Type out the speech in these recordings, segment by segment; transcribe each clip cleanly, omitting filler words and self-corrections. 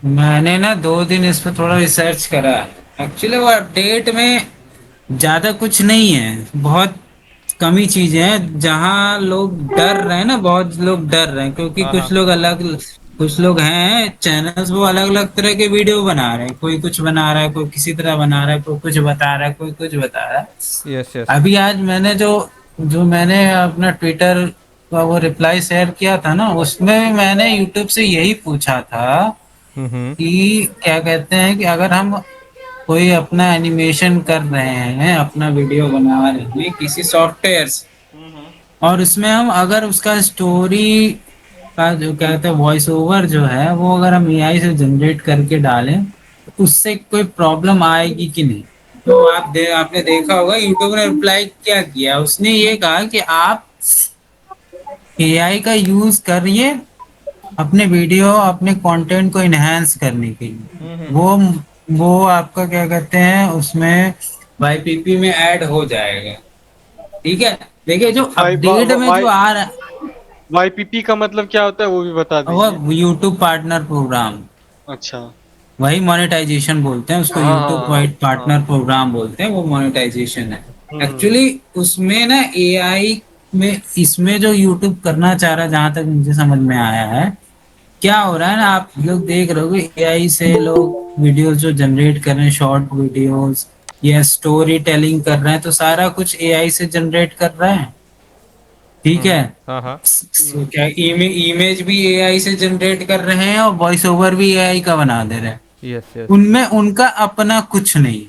मैंने ना 2 दिन इस पर थोड़ा रिसर्च करा। एक्चुअली वो अपडेट में ज्यादा कुछ नहीं है, बहुत कमी चीजें हैं जहां लोग डर रहे हैं ना, बहुत लोग डर रहे हैं क्योंकि हाँ हाँ। कुछ लोग हैं चैनल्स, वो अलग अलग तरह के वीडियो बना रहे हैं, कोई कुछ बना रहा है, कोई किसी तरह बना रहा है, कोई कुछ बता रहा है, कोई कुछ बता रहा है। Yes yes. अभी आज मैंने जो जो मैंने अपना ट्विटर का वो रिप्लाई शेयर किया था ना, उसमें मैंने यूट्यूब से यही पूछा था हम्म। कि क्या कहते हैं कि अगर हम कोई अपना एनिमेशन कर रहे हैं, अपना वीडियो बना रहे हैं किसी सॉफ्टवेयर से, और उसमें हम अगर उसका स्टोरी का जो कहते हैं वॉइस ओवर जो है वो अगर हम एआई से जनरेट करके डालें तो उससे कोई प्रॉब्लम आएगी कि नहीं। तो आपने देखा होगा यूट्यूब ने रिप्लाई क्या किया, उसने ये कहा कि आप एआई का यूज करिए अपने वीडियो, अपने कंटेंट को इनहेंस करने के लिए। वो आपका क्या कहते हैं उसमें वाईपीपी में ऐड हो जाएगा। ठीक है। देखिए जो वाई अपडेट में वाई जो आ रहा वाईपीपी का मतलब क्या होता है वो भी बता है दीजिए। वो यूट्यूब पार्टनर प्रोग्राम, अच्छा। वही मोनेटाइजेशन बोलते हैं उसको, हाँ यूट्यूब हाँ हाँ। पार्टनर प्रोग्राम बोलते हैं, वो मोनेटाइजेशन है। हम्म। एक्चुअली उसमें ना एआई में, इसमें जो यूट्यूब करना चाह रहा है जहां तक मुझे समझ में आया है, क्या हो रहा है ना, आप लोग देख रहे हो एआई से लोग वीडियोस जो जनरेट कर रहे हैं, शॉर्ट वीडियोस या स्टोरी टेलिंग कर रहे हैं, तो सारा कुछ एआई से जनरेट कर रहे हैं। ठीक है। हाँ हाँ। क्या इमेज भी एआई से जनरेट कर रहे हैं और वॉइस ओवर भी एआई का बना दे रहे हैं। Yes yes. उनमें उनका अपना कुछ नहीं,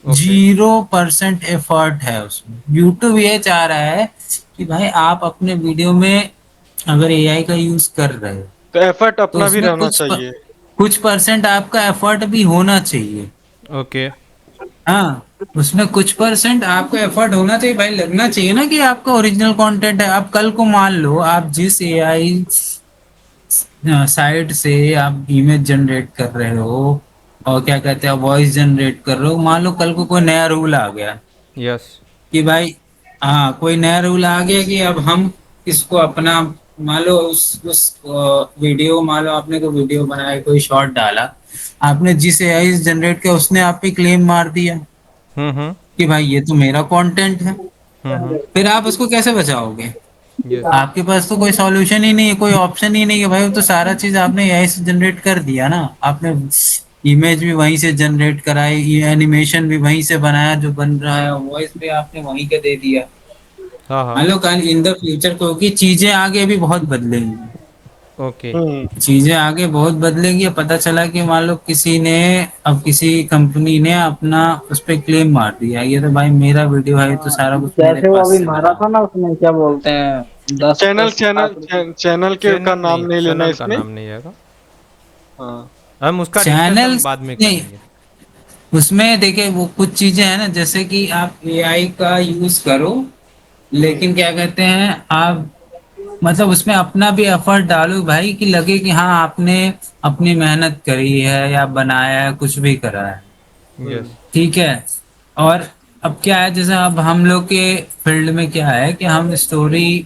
ओके। 0% एफर्ट है उसमें। यूट्यूब ये चाह रहा है कि भाई आप अपने वीडियो में अगर एआई का यूज कर रहे हो तो एफर्ट तो अपना भी उसमें रहना चाहिए। कुछ परसेंट आपका एफर्ट भी होना चाहिए। ओके। हाँ, उसमें कुछ परसेंट आपका एफर्ट होना चाहिए भाई, लगना चाहिए ना कि आपका ओरिजिनल कंटेंट है। आप कल को मान लो आप जिस एआई साइट से आप इमेज जनरेट कर रहे हो और क्या कहते हैं वॉइस जनरेट कर रहे हो, मान लो कल को कोई नया रूल आ गया यस। कि भाई, हाँ कोई नया रूल आ गया कि अब हम इसको अपना, मान लो उस वीडियो, मान लो आपने कोई वीडियो बनाया, कोई शॉर्ट डाला, आपने जिस एआई जनरेट किया उसने आप पे क्लेम मार दिया हम्म। कि भाई ये तो मेरा कंटेंट है। हम्म। फिर आप उसको कैसे बचाओगे? यस। आपके पास तो कोई सॉल्यूशन ही नहीं है, कोई ऑप्शन ही नहीं है भाई, वो तो सारा चीज आपने एआई से जनरेट कर दिया ना। आपने इमेज भी वहीं से जनरेट कराई, ये एनिमेशन भी वहीं से बनाया जो बन रहा है, वॉइस भी आपने वहीं का दे दिया। हाँ हाँ। मान लो कल इन द फ्यूचर, क्योंकि चीजें आगे भी बहुत बदलेंगी, ओके। चीजें आगे बहुत बदलेंगी। पता चला कि मान लो किसी ने, अब किसी कंपनी ने अपना उस पर क्लेम मार दिया, ये तो भाई मेरा वीडियो है, ये तो हाँ, सारा कुछ मेरे जैसे वो पास अभी से मारा बना। था ना उसने, क्या बोलते हैं, 10 10 लाख रुपए। चैनल के का चैनल नाम नहीं, नहीं लेना चैनल का इसमें। नाम नहीं आएगा। हाँ, हम उसका डिस्कशन चैनल्स बाद में नहीं, करेंगे। उसमें देखिए वो कुछ चीजें हैं ना, जैसे कि आप एआई का यूज करो, लेकिन क्या कहते हैं आप, मतलब उसमें अपना भी एफर्ट डालो भाई, कि लगे कि हाँ आपने अपनी मेहनत करी है या बनाया है, कुछ भी करा है। यस। ठीक है। और अब क्या है, जैसे अब हम लोग के फील्ड में क्या है कि हम स्टोरी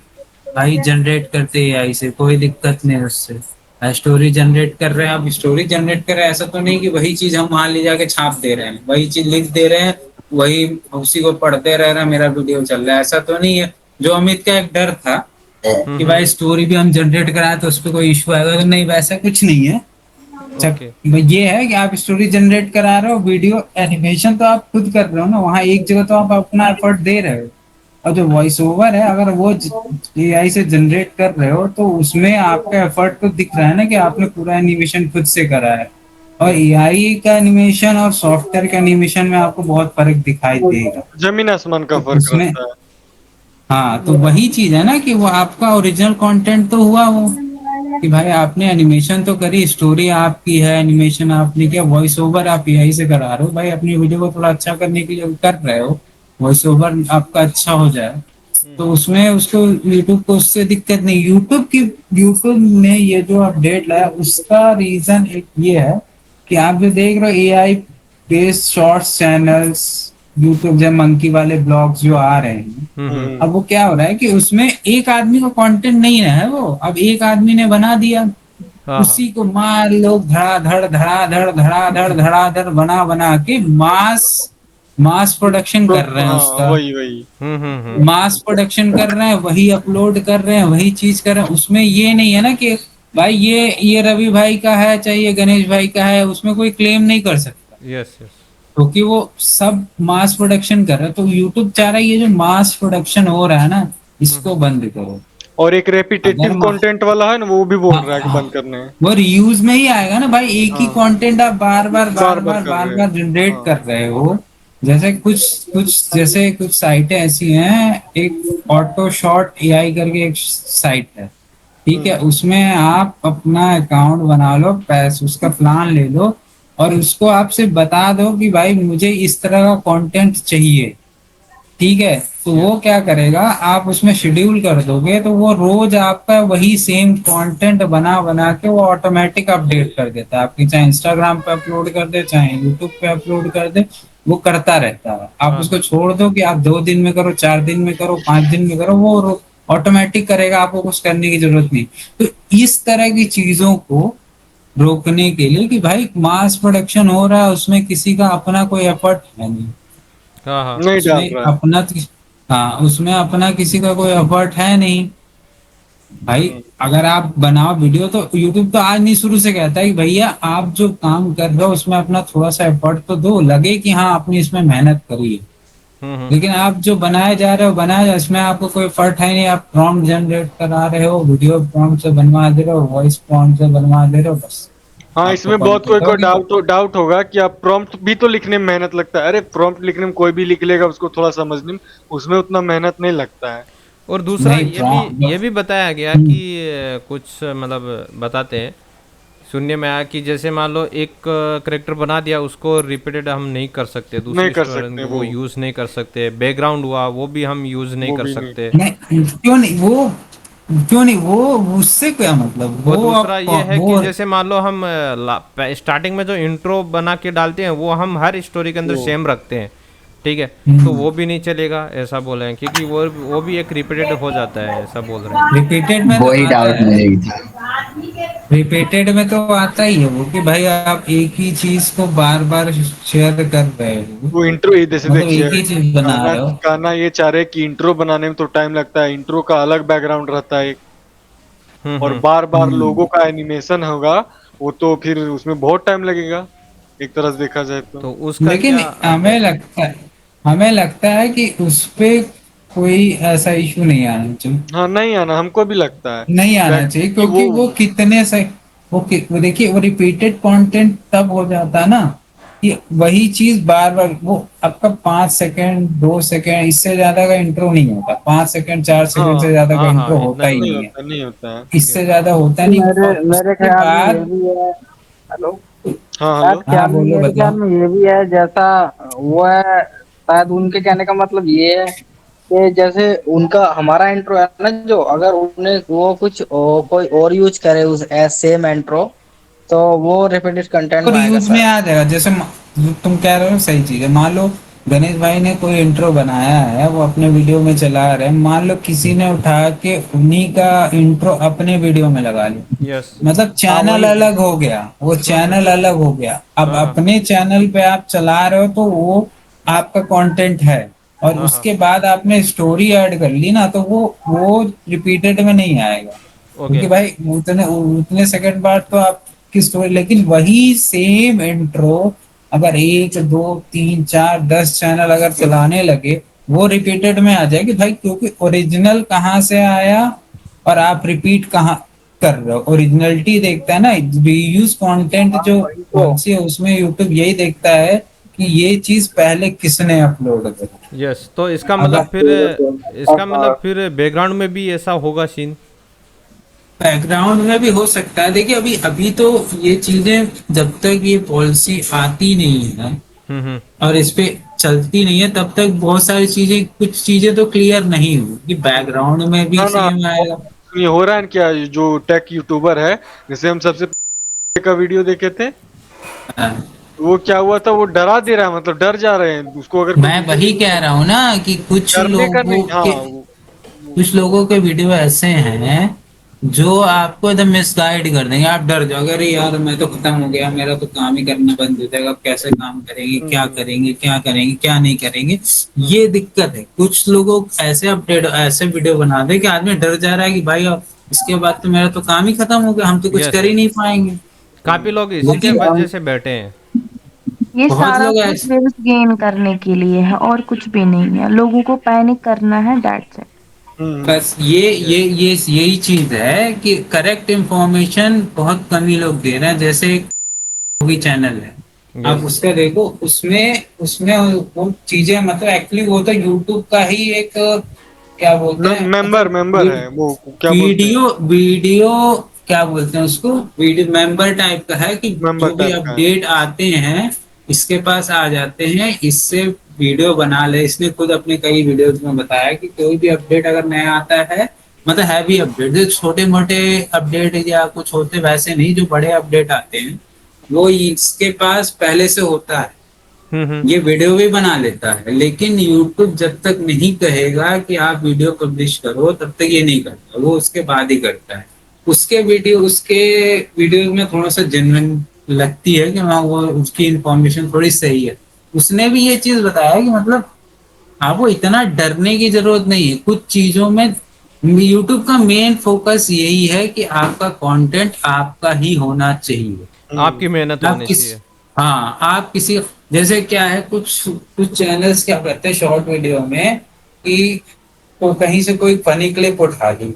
भाई जनरेट करते हैं एआई से, कोई दिक्कत नहीं उससे। स्टोरी जनरेट कर रहे हैं, अब स्टोरी जनरेट कर रहे हैं, ऐसा तो नहीं कि वही चीज हम वहां ले जाके छाप दे रहे हैं, वही चीज लिख दे रहे हैं, वही उसी को पढ़ते रह रहे हैं, मेरा वीडियो चल रहा है, ऐसा तो नहीं है। जो अमित का एक डर था कि भाई स्टोरी भी हम जनरेट कराए तो उस पर कोई इशू आएगा, तो नहीं, वैसा कुछ नहीं है। जब ओके। ये है कि आप स्टोरी जनरेट करा रहे हो, वीडियो एनिमेशन तो आप खुद कर रहे हो ना, वहां एक जगह तो आप अपना एफर्ट दे रहे हो। और जो वॉइस ओवर है, अगर वो एआई से जनरेट कर रहे हो तो उसमें आपका एफर्ट तो दिख रहा है ना कि आपने पूरा एनिमेशन खुद से करा है। और एआई का एनिमेशन और सॉफ्टवेयर का एनिमेशन में आपको बहुत फर्क दिखाई देगा। जमीन आसमान का तो फर्क उसमें, रहता है। हाँ तो वही चीज है ना कि वो आपका ओरिजिनल कंटेंट तो हुआ वो, कि भाई आपने एनिमेशन तो करी, स्टोरी आपकी है, एनिमेशन आपने किया, वॉइस ओवर आप एआई से करा रहे हो भाई, अपनी वीडियो को थोड़ा अच्छा करने के लिए कर रहे हो, वॉइस ओवर आपका अच्छा हो जाए, तो उसमें उसको यूट्यूब को उससे दिक्कत नहीं। यूट्यूब ने ये जो अपडेट लाया उसका रीजन एक ये है कि आप जो देख रहे हो AI based shorts channels, YouTube जब मंकी वाले ब्लॉग्स जो आ रहे हैं, अब वो क्या हो रहा है कि उसमें एक आदमी का कंटेंट नहीं है, वो अब एक आदमी ने बना दिया, हाँ हाँ। उसी को मार लोग धड़ाधड़ धड़ाधड़ धड़ाधड़ धड़ाधड़ बना बना के मास मास प्रोडक्शन तो कर रहे हैं हाँ, उसका। वही वही। मास प्रोडक्शन कर रहे हैं, वही अपलोड कर रहे हैं, वही चीज कर रहे हैं। उसमें ये नहीं है ना कि भाई ये रवि भाई का है चाहे ये गणेश भाई का है, उसमें कोई क्लेम नहीं कर सकता यस यस। क्योंकि वो सब मास प्रोडक्शन कर रहा है। तो यूट्यूब चाह रहा है ये जो मास प्रोडक्शन हो रहा है ना, इसको बंद करो। और एक अगर रेपिटेटिव कंटेंट वाला है ना, वो भी बोल हाँ, रहा है कि हाँ, बंद करने हैं। वो रियूज में ही आएगा ना भाई। एक ही हाँ, कंटेंट आप बार बार बार बार बार बार कर बार रहे बार हैं। जनरेट हाँ। कर रहे हो। जैसे कुछ साइटें ऐसी हैं, एक ऑटो शॉट एआई करके एक साइट है, ठीक है। हम्म। उसमें आप अपना अकाउंट बना लो, पैसे उसका प्लान ले लो, और उसको आपसे बता दो कि भाई मुझे इस तरह का कंटेंट चाहिए, ठीक है। तो वो यस। क्या करेगा, आप उसमें शेड्यूल कर दोगे तो वो रोज आपका वही सेम कंटेंट बना बना के वो ऑटोमेटिक अपडेट कर देता है आपकी, चाहे इंस्टाग्राम पे अपलोड कर दे चाहे यूट्यूब पे अपलोड कर दे, वो करता रहता है। आप हाँ उसको हाँ। छोड़ दो कि आप 2 दिन में करो, 4 दिन में करो, 5 दिन में करो, वो ऑटोमेटिक करेगा, आपको कुछ करने की जरूरत नहीं। तो इस तरह की चीजों को रोकने के लिए कि भाई मास प्रोडक्शन हो रहा है, उसमें किसी का अपना कोई एफर्ट है नहीं, हाँ हाँ। नहीं डाल उसमें रहा है। अपना हाँ, उसमें अपना किसी का कोई एफर्ट है नहीं भाई। हम्म। अगर आप बनाओ वीडियो तो यूट्यूब तो आज नहीं शुरू से कहता है कि भैया आप जो काम कर रहे हो उसमें अपना थोड़ा सा एफर्ट तो दो, लगे कि हाँ आपने इसमें मेहनत करी है। हम्म। लेकिन आप जो बनाए जा रहे हो बनाए जा, इसमें आपको कोई एफर्ट है नहीं, आप प्रॉम्प्ट जनरेट करा रहे हो, वीडियो प्रॉम्प्ट से बनवा दे रहे हो, वॉइस प्रॉम्प्ट से बनवा दे रहे हो, बस हाँ, आपको इसमें बहुत कोई कंटेंट कोई होगी। डाउट होगा कि आप प्रॉम्प्ट भी तो लिखने में मेहनत लगता है। अरे प्रॉम्प्ट लिखने में कोई भी लिख लेगा, उसको थोड़ा समझने में उसमें उतना मेहनत नहीं लगता है। और दूसरा नहीं ये भी बताया गया कि कुछ मतलब बताते हैं, सुनने में आया कि जैसे मान लो एक करेक्टर बना दिया, उसको रिपीटेड हम नहीं कर सकते, नहीं दूसरी कर स्टोरी सकते वो यूज़ नहीं कर सकते, बैकग्राउंड हुआ वो भी हम यूज़ नहीं वो कर भी नहीं। सकते। नहीं, क्यों नहीं वो उससे क्या मतलब, और वो दूसरा आप ये है कि वो जैसे मान लो हम स्टार्टिंग में जो इंट्रो बना के डालते हैं वो हम हर स्टोरी के अंदर वो सेम रखते हैं, ठीक है। तो हम्म, वो भी नहीं चलेगा ऐसा बोले हैं, क्योंकि वो भी एक रिपीटेड हो जाता है, ऐसा बोल रहे हैं। रिपीटेड में तो वही आता डाउट है, मुझे भी था। रिपीटेड में तो आता ही है वो कि भाई आप एक ही चीज को बार बार शेयर कर रहे हो, वो इंट्रो जैसे मतलब देखिए, एक ही चीज बना कहना रहे हो। कहना ये चाह रहे हैं कि इंट्रो बनाने में तो टाइम लगता है, इंट्रो का अलग बैकग्राउंड रहता है एक, और हम्म। बार बार लोगों हम्म का एनिमेशन होगा, वो तो फिर उसमें बहुत टाइम लगेगा एक तरह से देखा जाए तो। तो उसका लेकिन क्या हमें लगता है कि उस पे कोई ऐसा इशू नहीं आना चाहिए, हाँ, नहीं आना, हमको भी लगता है नहीं आना चाहिए, कि वो क्योंकि वो कितने से वो देखिए वो रिपीटेड कंटेंट तब हो जाता है ना कि वही चीज बार बार वो आपका 5 सेकंड 2 सेकंड इससे ज्यादा का इंट्रो नहीं होता, 5 सेकंड 4 सेकंड से हाँ, ज्यादा का हाँ हाँ, इंट्रो इतना होता ही ही नहीं होता नहीं है, होता, नहीं होता है। है। इससे ज्यादा होता नहीं। मेरे और मेरे उसके ख्याल में ये बाद भी है। हेलो। हाँ, शायद हेलो। हाँ ख्याल में बोलो मेरे ख्याल बताओ। में ये भी है, जैसा वो है, शायद उनके कहने का मतलब ये है कि जैसे उनका हमारा इंट्रो है ना, जो अगर उन्हें वो कुछ कोई और यूज करे उस सेम इंट्रो, तो वो रिपीटेड कंटेंट और में आएगा यूज में शायद। आ जाएगा। जैसे जो तुम कह रहे हो सही चीज है, मान लो गणेश भाई ने कोई इंट्रो बनाया है, वो अपने वीडियो में चला रहे हैं, मान लो किसी ने उठा के उन्हीं का इंट्रो अपने वीडियो में लगा लिया, यस। मतलब हाँ चैनल वही वही। अलग हो गया, वो चैनल अलग हो गया। अब हाँ हाँ अपने चैनल पे आप चला रहे हो तो वो आपका कंटेंट है, और हाँ हाँ। उसके बाद आपने स्टोरी ऐड कर ली ना, तो वो रिपीटेड में नहीं आएगा, ओके। क्योंकि भाई उतने उतने सेकंड बाद तो आपकी स्टोरी। लेकिन वही सेम इंट्रो अगर 1 2 3 4 10 चैनल अगर चलाने लगे, वो रिपीटेड में आ जाएगी भाई, क्योंकि ओरिजिनल कहाँ से आया और आप रिपीट कहाँ कर रहे हो। ओरिजिनलिटी देखता है ना, रीयूज कंटेंट हाँ जो वही तो। पॉलिसी है उसमें यूट्यूब यही देखता है कि ये चीज पहले किसने अपलोड करी। यस, तो इसका मतलब अगर फिर अब बैकग्राउंड में भी ऐसा होगा सीन। बैकग्राउंड में भी हो सकता है, देखिए अभी अभी तो ये चीजें जब तक ये पॉलिसी आती नहीं है हम्म। और इस पे चलती नहीं है, तब तक बहुत सारी चीजें कुछ चीजें तो क्लियर नहीं हुई कि बैकग्राउंड में भी ना ना, सेम आएगा। ये हो रहा है ना, क्या जो टेक यूट्यूबर है, जैसे हम सबसे पहले का वीडियो देखे थे, हाँ, वो क्या हुआ था, वो डरा दे रहा है, मतलब डर जा रहे हैं उसको, अगर कोई मैं वीडियो वही कह रहा हूँ ना कि डरने का नहीं। हाँ, कुछ लोगों के वीडियो ऐसे हैं जो आपको एकदम मिसगाइड कर देंगे, आप डर जाओगे, अरे यार मैं तो खत्म हो गया, मेरा तो काम ही करना बंद हो जाएगा, अब कैसे काम करेंगे, क्या हम्म। करेंगे, क्या करेंगे, क्या नहीं करेंगे। ये दिक्कत है, कुछ लोगों ऐसे अपडेट ऐसे वीडियो बना दे कि आदमी डर जा रहा है कि भाई अब इसके बाद तो मेरा तो काम ही खत्म हो गया, हम तो कुछ यस कर ही यस। नहीं पाएंगे। काफ़ी लोग इसी के लेकिन वजह से बैठे हैं। ये बहुत सारा लोग कुछ ऐसे, व्यूज गेन करने के लिए है और कुछ भी नहीं है, लोगों को पैनिक करना है, दैट्स इट। हम्म। बस ये यही चीज है कि करेक्ट इंफॉर्मेशन बहुत कम ही लोग दे रहे हैं। जैसे मूवी चैनल है, आप यस। उसका देखो, उसमें उसमें वो चीजें मतलब एक्चुअली वो तो यूट्यूब का ही एक क्या बोलते हैं मेंबर मतलब मेंबर है वो, क्या बोलते हैं, वीडियो वीडियो क्या बोलते हैं उसको, वीडियो मेंबर टाइप का है कि मेंबर जो भी टाइप का है। अपडेट आते हैं इसके पास आ जाते हैं, इससे वीडियो बना ले। इसने खुद अपने कई वीडियोस में बताया कि कोई भी अपडेट अगर नया आता है, मतलब हैवी अपडेट, जो छोटे मोटे अपडेट या कुछ होते वैसे नहीं, जो बड़े अपडेट आते हैं वो इसके पास पहले से होता है, हम्म। ये वीडियो भी बना लेता है। लेकिन यूट्यूब जब तक नहीं कहेगा कि आप वीडियो पब्लिश करो तब तक ये नहीं करता, वो उसके बाद ही करता है। उसके वीडियो में थोड़ा सा जेन्युइन लगती है कि हाँ वो उसकी इंफॉर्मेशन थोड़ी सही है। उसने भी ये चीज बताया कि मतलब आपको इतना डरने की जरूरत नहीं है कुछ चीजों में। यूट्यूब का मेन फोकस यही है कि आपका कंटेंट आपका ही होना चाहिए। हम्म। आपकी मेहनत आप होनी किस चाहिए। हाँ आप किसी, जैसे क्या है, कुछ कुछ चैनल्स क्या करते हैं शॉर्ट वीडियो में कि तो कहीं से कोई फनी क्लिप उठा ली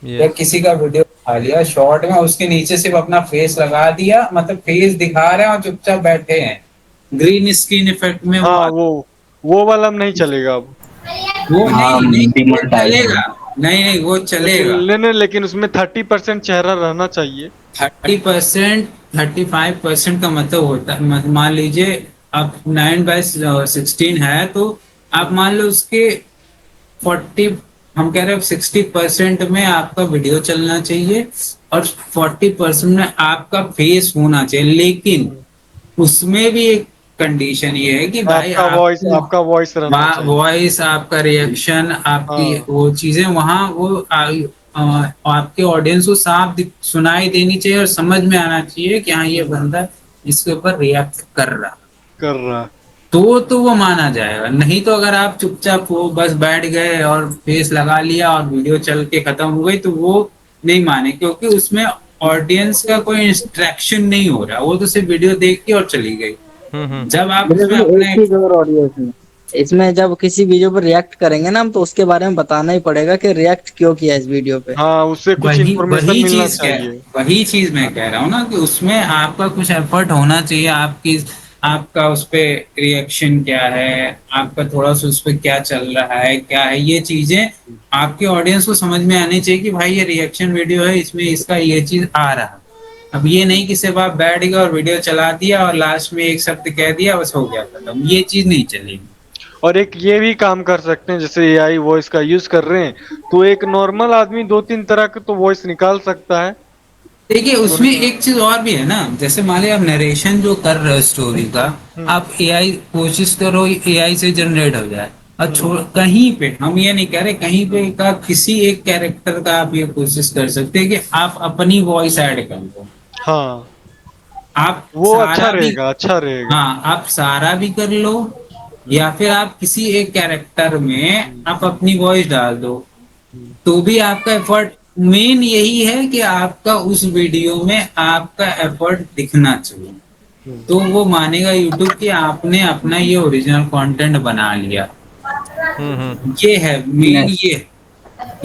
या यस। किसी का वीडियो उठा लिया शॉर्ट में, उसके नीचे सिर्फ अपना फेस लगा दिया, मतलब फेस दिखा रहे हैं और चुपचाप बैठे हैं, ग्रीन स्क्रीन इफेक्ट में वो हाँ वो वाला अब नहीं चलेगा अब। वो हाँ, नहीं नहीं वो डिमोनेटाइज। चलेगा, नहीं नहीं वो चलेगा। लेकिन उसमें 30% चेहरा रहना चाहिए। 30%, 35% का मतलब होता है, मान लीजिए आप 9/16 है तो आप मान लो उसके 40, हम कह रहे हैं 60% में आपका वीडियो चलना चाहिए और 40% में आपका फेस होना चाहिए। लेकिन हम्म। उसमें भी एक कंडीशन ये है कि भाई आपको आपका वॉइस रहना चाहिए। वॉइस, आपका रिएक्शन, आपकी हाँ। वो चीजें वहां वो आपके ऑडियंस को सुनाई देनी चाहिए और समझ में आना चाहिए कि हाँ ये हम्म। बंदा इसके ऊपर रिएक्ट कर रहा। कर रहा। तो वो माना जाएगा, नहीं तो अगर आप चुपचाप वो बस बैठ गए और फेस लगा लिया और वीडियो चल के खत्म हो गई तो वो नहीं माने, क्योंकि उसमें ऑडियंस का कोई इंस्ट्रक्शन नहीं हो रहा, वो तो सिर्फ वीडियो देख के और चली गई। हम्म। जब आप मेरे उसमें को एक अपने चीज और ऑडियो इसमें, इसमें जब किसी वीडियो पर रिएक्ट करेंगे ना हम, तो उसके बारे में बताना ही पड़ेगा कि रिएक्ट क्यों किया इस वीडियो पे। हाँ, उससे कुछ इन्फॉर्मेशन मिलना चाहिए। वही चीज मैं कह रहा हूँ ना कि उसमें आपका कुछ एफर्ट होना चाहिए, आपकी आपका उस पे रिएक्शन क्या है, आपका थोड़ा सा उस पे क्या चल रहा है, क्या है, ये चीजें आपके ऑडियंस को समझ में आनी चाहिए कि भाई ये रिएक्शन वीडियो है, इसमें इसका ये चीज आ रहा है। अब ये नहीं कि सिर्फ आप बैठ गए और वीडियो चला दिया और लास्ट में एक शब्द कह दिया बस हो गया खत्म, ये चीज नहीं चलेगी। और एक ये भी काम कर सकते हैं, जैसे एआई वॉइस का यूज कर रहे हैं, तो एक नॉर्मल आदमी दो तीन तरह के तो वॉइस निकाल सकता है। देखिए उसमें उन- एक चीज और भी है ना, जैसे मान लिया आप नरेशन जो कर रहे हो स्टोरी का, हम्म। आप एआई कोशिश करो एआई से जनरेट हो जाए और हम्म। कहीं पे हम ये नहीं कह रहे, कहीं पे का किसी एक कैरेक्टर का आप ये कोशिश कर सकते हैं कि आप अपनी वॉइस ऐड कर लो। हाँ, आप वो अच्छा सारा भी, रहेगा, अच्छा रहेगा। हाँ आप सारा भी कर लो या फिर आप किसी एक कैरेक्टर में हम्म। आप अपनी वॉइस डाल दो, हम्म। तो भी आपका एफर्ट मेन यही है कि आपका उस वीडियो में आपका एफर्ट दिखना चाहिए। हम्म। तो वो मानेगा यूट्यूब कि आपने अपना ये ओरिजिनल कंटेंट बना लिया। हम्म। ये है मेन, ये है।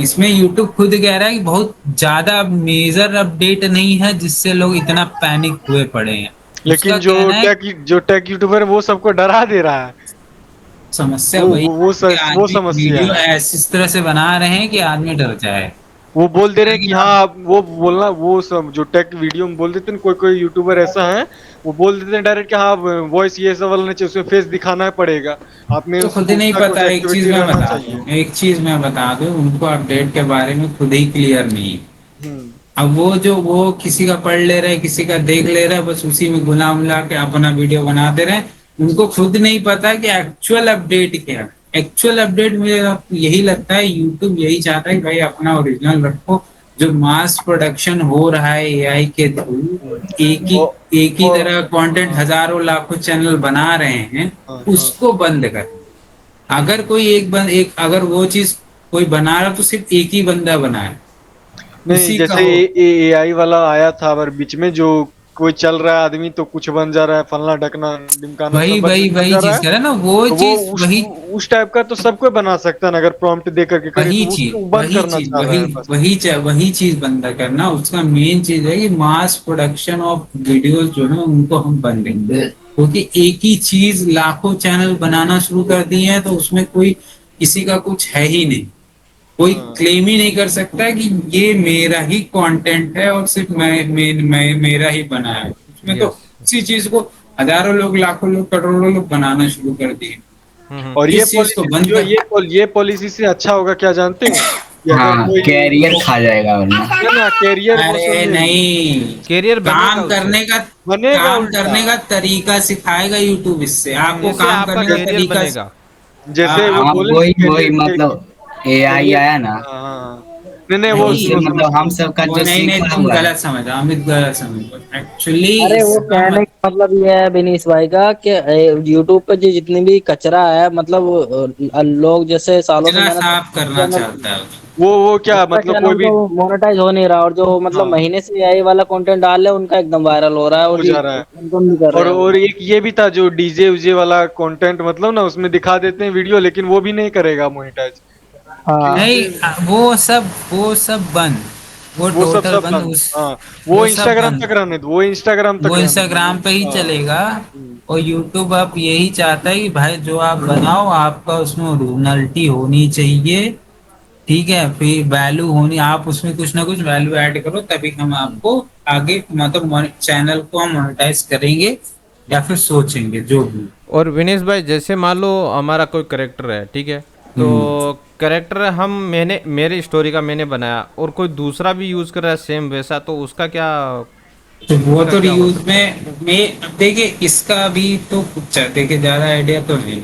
इसमें यूट्यूब खुद कह रहा है कि बहुत ज्यादा मेजर अपडेट नहीं है जिससे लोग इतना पैनिक हुए पड़े हैं। उसका लेकिन कहना है जो टेक यूट्यूबर है वो सबको डरा दे रहा है। समस्या वही है कि वो आदमी समस्या वीडियो है। ऐसी इस तरह से बना रहे हैं कि आदमी डर जाए। वो बोल दे रहे हैं कहीं कि हाँ, आप वो बोलना, वो सब जो टेक वीडियो में बोल देते हैं, कोई कोई यूट्यूबर ऐसा है, वो बोल देते हैं डायरेक्ट कि हाँ वॉइस ये सब वाला नहीं चाहिए, उसमें फेस दिखाना पड़ेगा, आप में तो खुद ही नहीं उसका कुछ पता, एक चीज एक्टिविटी मैं रहना बता चाहिए। दूं, एक चीज मैं बता दूं, उनको अपडेट के बारे में खुद ही क्लियर नहीं है। हम्म। अब वो किसी का पढ़ ले रहा है, किसी का देख ले रहा है, बस उसी में गुला मुला के अपना वीडियो बना दे रहे हैं। उनको खुद नहीं पता कि एक्चुअल अपडेट क्या है। एक्चुअल अपडेट मुझे यही लगता है यूट्यूब यही चाहता है कि भाई अपना ओरिजिनल रखो, जो मास प्रोडक्शन हो रहा है एआई के थ्रू, एक ही और, एक ही और तरह कंटेंट हाँ हजारों लाखों चैनल बना रहे हैं, हाँ हाँ। उसको बंद कर। अगर कोई एक अगर वो चीज कोई बना रहा तो सिर्फ एक ही बंदा बनाए, नहीं, उसी का जैसे हो। एआई वाला आया था पर बीच में, जो कोई चल रहा है आदमी तो कुछ बन जा रहा है, फलना ढकना ढिमकाना वही सब वही बन वही जा रहा चीज है। कह रहा है ना, वो तो वो चीज वही उस टाइप का तो सब कोई बना सकता है ना, अगर प्रॉम्प्ट दे करके करे, तो उसको बंद वही करना चीज चाह रहा है बस। वही चीज बंद करना, उसका मेन चीज है कि मास प्रोडक्शन ऑफ वीडियोस जो है उनको हम बंद करेंगे, क्योंकि एक ही चीज लाखों चैनल बनाना शुरू कर दिए हैं, तो उसमें कोई किसी का कुछ है ही नहीं। कोई हाँ क्लेम ही नहीं कर सकता कि ये मेरा ही कंटेंट है और सिर्फ मेरा ही बना है। उसमें तो यस। उसी चीज को हजारों लोग, लाखों लोग, करोड़ों लोग बनाना शुरू कर दिए। हम्म। और ये इस चीज को पॉलिसी बंद जो कर। ये पॉलिसी से अच्छा होगा क्या जानते हैं, कि अगर हाँ, कोई कैरियर खा जाएगा वरना। ना ना कैरियर वो सब अरे नहीं नहीं, कैरियर बनेगा उससे। बनेगा काम उल्टा। करने का तरीका सिखाएगा यूट्यूब, इससे आपको इससे काम आपका करने का कैरियर तरीका। बनेगा। जैसे वो हाँ, बोले ना वही वही कैरियर मतलब एआई कैरियर। आया ना, हाँ हाँ हाँ। नहीं नहीं, तो वो नहीं उससे सुनो सुनो मतलब हम सुनो। सबका वो जो नहीं नहीं, सीखा तुम हुआ है। गलत समझ रहे हो, अमित गलत समझ रहे हो एक्चुअली। अरे वो इसका कहने का मतलब ये है बिनीश भाई का कि यूट्यूब पे जो जितनी भी कचरा है, मतलब लोग जैसे सालों से कचरा मेहनत साफ करते हैं करना चैनल, चाहता है। वो क्या उनका मतलब, कोई चैनल भी। तो मोनेटाइज हो नहीं रहा, और जो मतलब हाँ, महीने से यही वाला कंटेंट डाल रहे हैं उनका एकदम वायरल हो रहा है, हो और जा रहा है। इनकम भी कर रहे हैं वो। और एक ये भी था जो डीजे उजे वाला कंटेंट, मतलब ना उसमें दिखा देते हैं वीडियो, लेकिन वो भी नहीं करेगा मोनेटाइज, कि हाँ नहीं, उससे वो सब बंद, वो वो टोटल सब बंद बंद। उस हाँ, वो वो सब इंस्टाग्राम बंद। तक रहने दो, वो इंस्टाग्राम तक वो रहने दो। इंस्टाग्राम पे ही हाँ। चलेगा। हम्म। और यूट्यूब अब यही चाहता है कि भाई जो आप बनाओ आपका उसमें ओरिजिनलिटी होनी चाहिए। ठीक है, फिर वैल्यू होनी, आप उसमें कुछ ना कुछ वैल्यू ऐड करो, तभी हम आपको आगे मतलब चैनल को हम मोनेटाइज करेंगे, या फिर सोचेंगे जो भी। और विनेश भाई, जैसे मान लो हमारा कोई करेक्टर है, ठीक है, तो हम्म। करेक्टर हम मैंने मेरी स्टोरी का मैंने बनाया और कोई दूसरा भी यूज़ कर रहा है सेम वैसा, तो उसका क्या, तो वो उसका तो क्या हो रीयूज सकता है? में अब देखिए, इसका भी तो कुछ देखिए ज्यादा आइडिया तो नहीं।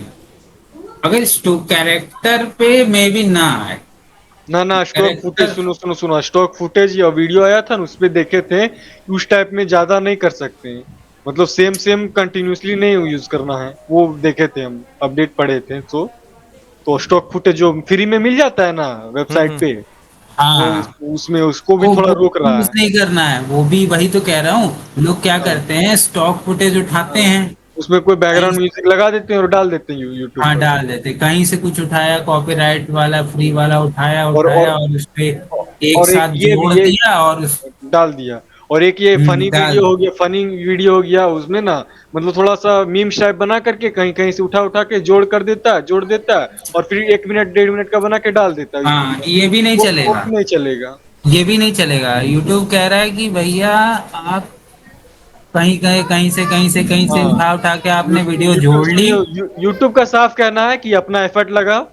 अगर कैरेक्टर पे मे भी ना आए। ना ना, स्टॉक फुटेज, कैरेक्टर सुनो सुनो सुनो, स्टॉक फुटेज या वीडियो आया था ना, उस पे देखे थे कि उस टाइप में ज्यादा नहीं कर सकते हैं, मतलब सेम सेम कंटिन्यूअसली नहीं यूज करना है, वो देखे थे हम, अपडेट पढ़े थे। तो स्टॉक फुटेज जो फ्री में मिल जाता है ना वेबसाइट हम्म। पे, वो हाँ, उसमें उसको भी थोड़ा वो रोक रहा यूज है। नहीं करना है, वो भी वही तो कह रहा हूँ। लोग क्या हाँ करते हैं, स्टॉक फुटेज उठाते हाँ, हैं उसमें कोई कहीं, बैकग्राउंड म्यूजिक लगा देते हैं और डाल देते हैं यूट्यूब हाँ पर। डाल देते, कहीं से कुछ उठाया, कॉपीराइट वाला फ्री वाला उठाया और उठाया और उस पे एक और एक साथ जोड़ ये दिया और डाल दिया। और एक ये फनी डाल वीडियो हो गया, फनी वीडियो हो गया उसमें ना, मतलब थोड़ा सा मीम टाइप बना करके कहीं कहीं से उठा उठा के जोड़ देता है, और फिर 1 मिनट 1.5 मिनट का बना के डाल देता है यूट्यूब हाँ, पर। ये भी नहीं वो चलेगा। भी नहीं चलेगा। ये भी नहीं चलेगा, यूट्यूब कह रहा है कि भैया आप कहीं कहीं कहीं से हाँ, उठा उठा के आपने वीडियो यूट्यूब जोड़ ली। समझो, यूट्यूब का साफ कहना है कि अपना एफर्ट लगाओ,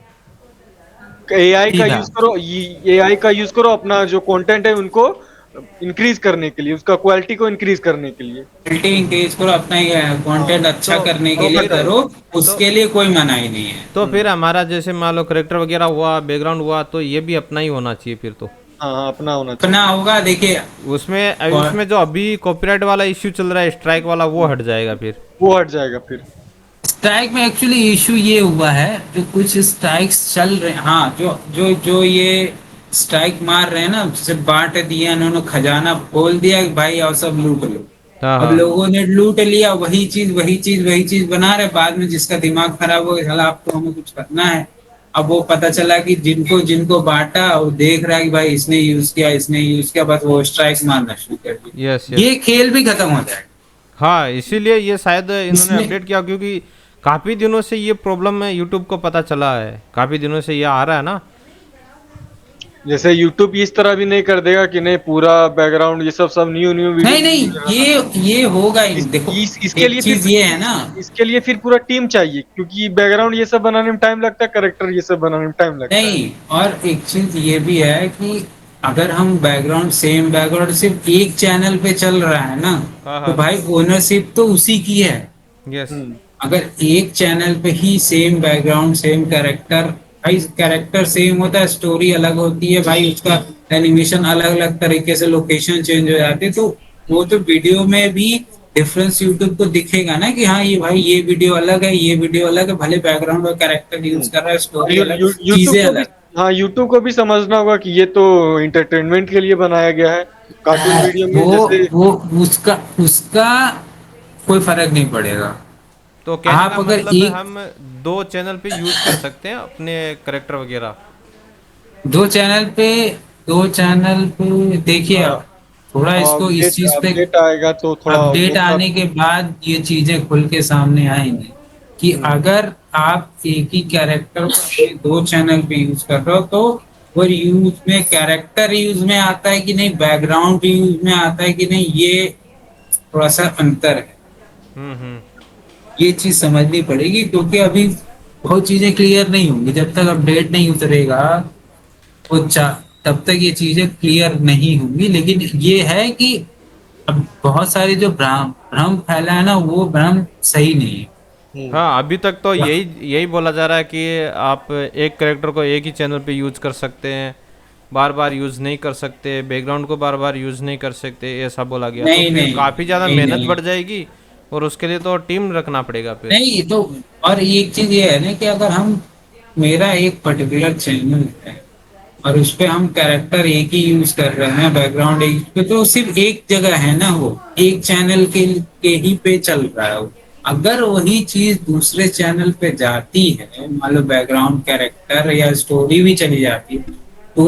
एआई का सीधा यूज करो, एआई का यूज करो अपना जो कंटेंट है उनको इंक्रीज करने के लिए, उसका क्वालिटी को इंक्रीज करने के लिए। क्वालिटी इंक्रीज करो, अपना हाँ, कंटेंट अच्छा तो करने के तो लिए फिर करो, तो उसके लिए कोई मनाही नहीं है। तो फिर हमारा जैसे मान लो करेक्टर वगैरह हुआ, बैकग्राउंड हुआ, तो ये भी अपना ही होना चाहिए फिर तो। हाँ हाँ, अपना होना अपना चाहिए। होगा, देखिए। उसमें जो अभी कॉपीराइट वाला इश्यू चल रहा है, स्ट्राइक वाला, वो हट जाएगा फिर। वो हट जाएगा फिर। स्ट्राइक में एक्चुअली इशू ये हुआ है, जो कुछ स्ट्राइक्स चल रहे हैं, हाँ, जो जो जो ये स्ट्राइक मार रहे हैं ना, सिर्फ बांट दिया उन्होंने, खजाना खोल दिया कि भाई और सब लूट लो। हाँ अब हाँ। लोगों ने लूट लिया, वही चीज बना रहे, बाद में जिसका दिमाग खराब हो गया, साला अब तो हमें कुछ करना है। अब वो पता चला कि जिनको जिनको बांटा, वो देख रहा है कि भाई इसने यूज किया, बस वो स्ट्राइक मारना शुरू कर यस दिया, यस। ये खेल भी खत्म हो जाएगा हाँ, इसीलिए ये शायद इन्होंने इसमें। अपडेट किया, क्योंकि काफ़ी दिनों से ये प्रॉब्लम है, यूट्यूब को पता चला है, काफ़ी दिनों से ये आ रहा है ना। जैसे यूट्यूब इस तरह भी नहीं कर देगा कि नहीं पूरा बैकग्राउंड ये सब सब न्यू न्यू वीडियो नहीं नहीं, ये होगा ही नहीं। देखो, इसके एक लिए फिर चीज ये है ना, इसके लिए फिर पूरा टीम चाहिए, क्योंकि बैकग्राउंड ये सब बनाने में टाइम लगता है, करेक्टर ये सब बनाने में टाइम लगता है। नहीं, और एक चीज ये भी है कि अगर हम सेम बैकग्राउंड सिर्फ एक चैनल पे चल रहा है ना, हाँ तो हाँ। भाई ओनरशिप तो उसी की है। यस। हम्म। अगर एक चैनल पे ही सेम बैकग्राउंड सेम कैरेक्टर, भाई कैरेक्टर सेम होता है, स्टोरी अलग होती है भाई, उसका एनिमेशन अलग अलग तरीके से लोकेशन चेंज हो जाते हैं, तो वो तो वीडियो में भी डिफरेंस यूट्यूब को दिखेगा ना कि हाँ ये भाई ये वीडियो अलग है, ये वीडियो अलग है, भले बैकग्राउंड और कैरेक्टर यूज कर रहा है, स्टोरी अलग, यूट्यूब चीजें को भी, अलग। हाँ यूट्यूब को भी समझना होगा कि ये तो इंटरटेनमेंट के लिए बनाया गया है। कार्टून वीडियो में वो जैसे वो उसका उसका कोई फर्क नहीं पड़ेगा। तो कहने आप का अगर मतलब है एक हम दो चैनल पे यूज कर सकते हैं अपने करेक्टर वगैरह। दो चैनल पे दो चैनल पे देखिए, थोड़ा इसको इस अपडेट चीज पे अपडेट आएगा तो थोड़ा अपडेट वो सब। आने के बाद ये चीजें खुल के सामने आएंगी कि हम्म, अगर आप एक ही कैरेक्टर को अपने दो चैनल पे यूज कर रहे हो तो वो यूज में कैरेक्टर यूज में आता है कि नहीं, बैकग्राउंड यूज में आता है कि नहीं, ये थोड़ा सा अंतर है। हम्म। ये चीज समझनी पड़ेगी क्योंकि अभी बहुत चीजें क्लियर नहीं होंगी जब तक अपडेट नहीं उतरेगा। वो तब तक ये चीजें क्लियर नहीं होंगी, लेकिन ये है कि अब बहुत सारी जो भ्रम भ्रम फैला है ना, वो भ्रम सही नहीं है। हम्म, हाँ, अभी तक तो यही यही बोला जा रहा है कि आप एक करेक्टर को एक ही चैनल पे यूज कर सकते हैं, बार बार यूज नहीं कर सकते, बैकग्राउंड को बार बार यूज नहीं कर सकते, ऐसा बोला गया। तो नहीं फिर नहीं काफ़ी ज़्यादा नहीं मेहनत नहीं बढ़ जाएगी और उसके लिए तो टीम रखना पड़ेगा फिर। नहीं तो, और एक चीज ये है ना कि अगर हम, मेरा एक पर्टिकुलर चैनल है और उस पे हम कैरेक्टर एक ही यूज कर रहे हैं, बैकग्राउंड एक पे, तो सिर्फ एक जगह है ना, वो एक चैनल के ही पे चल रहा है वो। अगर वही चीज दूसरे चैनल पे जाती है, मान लो बैकग्राउंड कैरेक्टर या स्टोरी भी चली जाती है,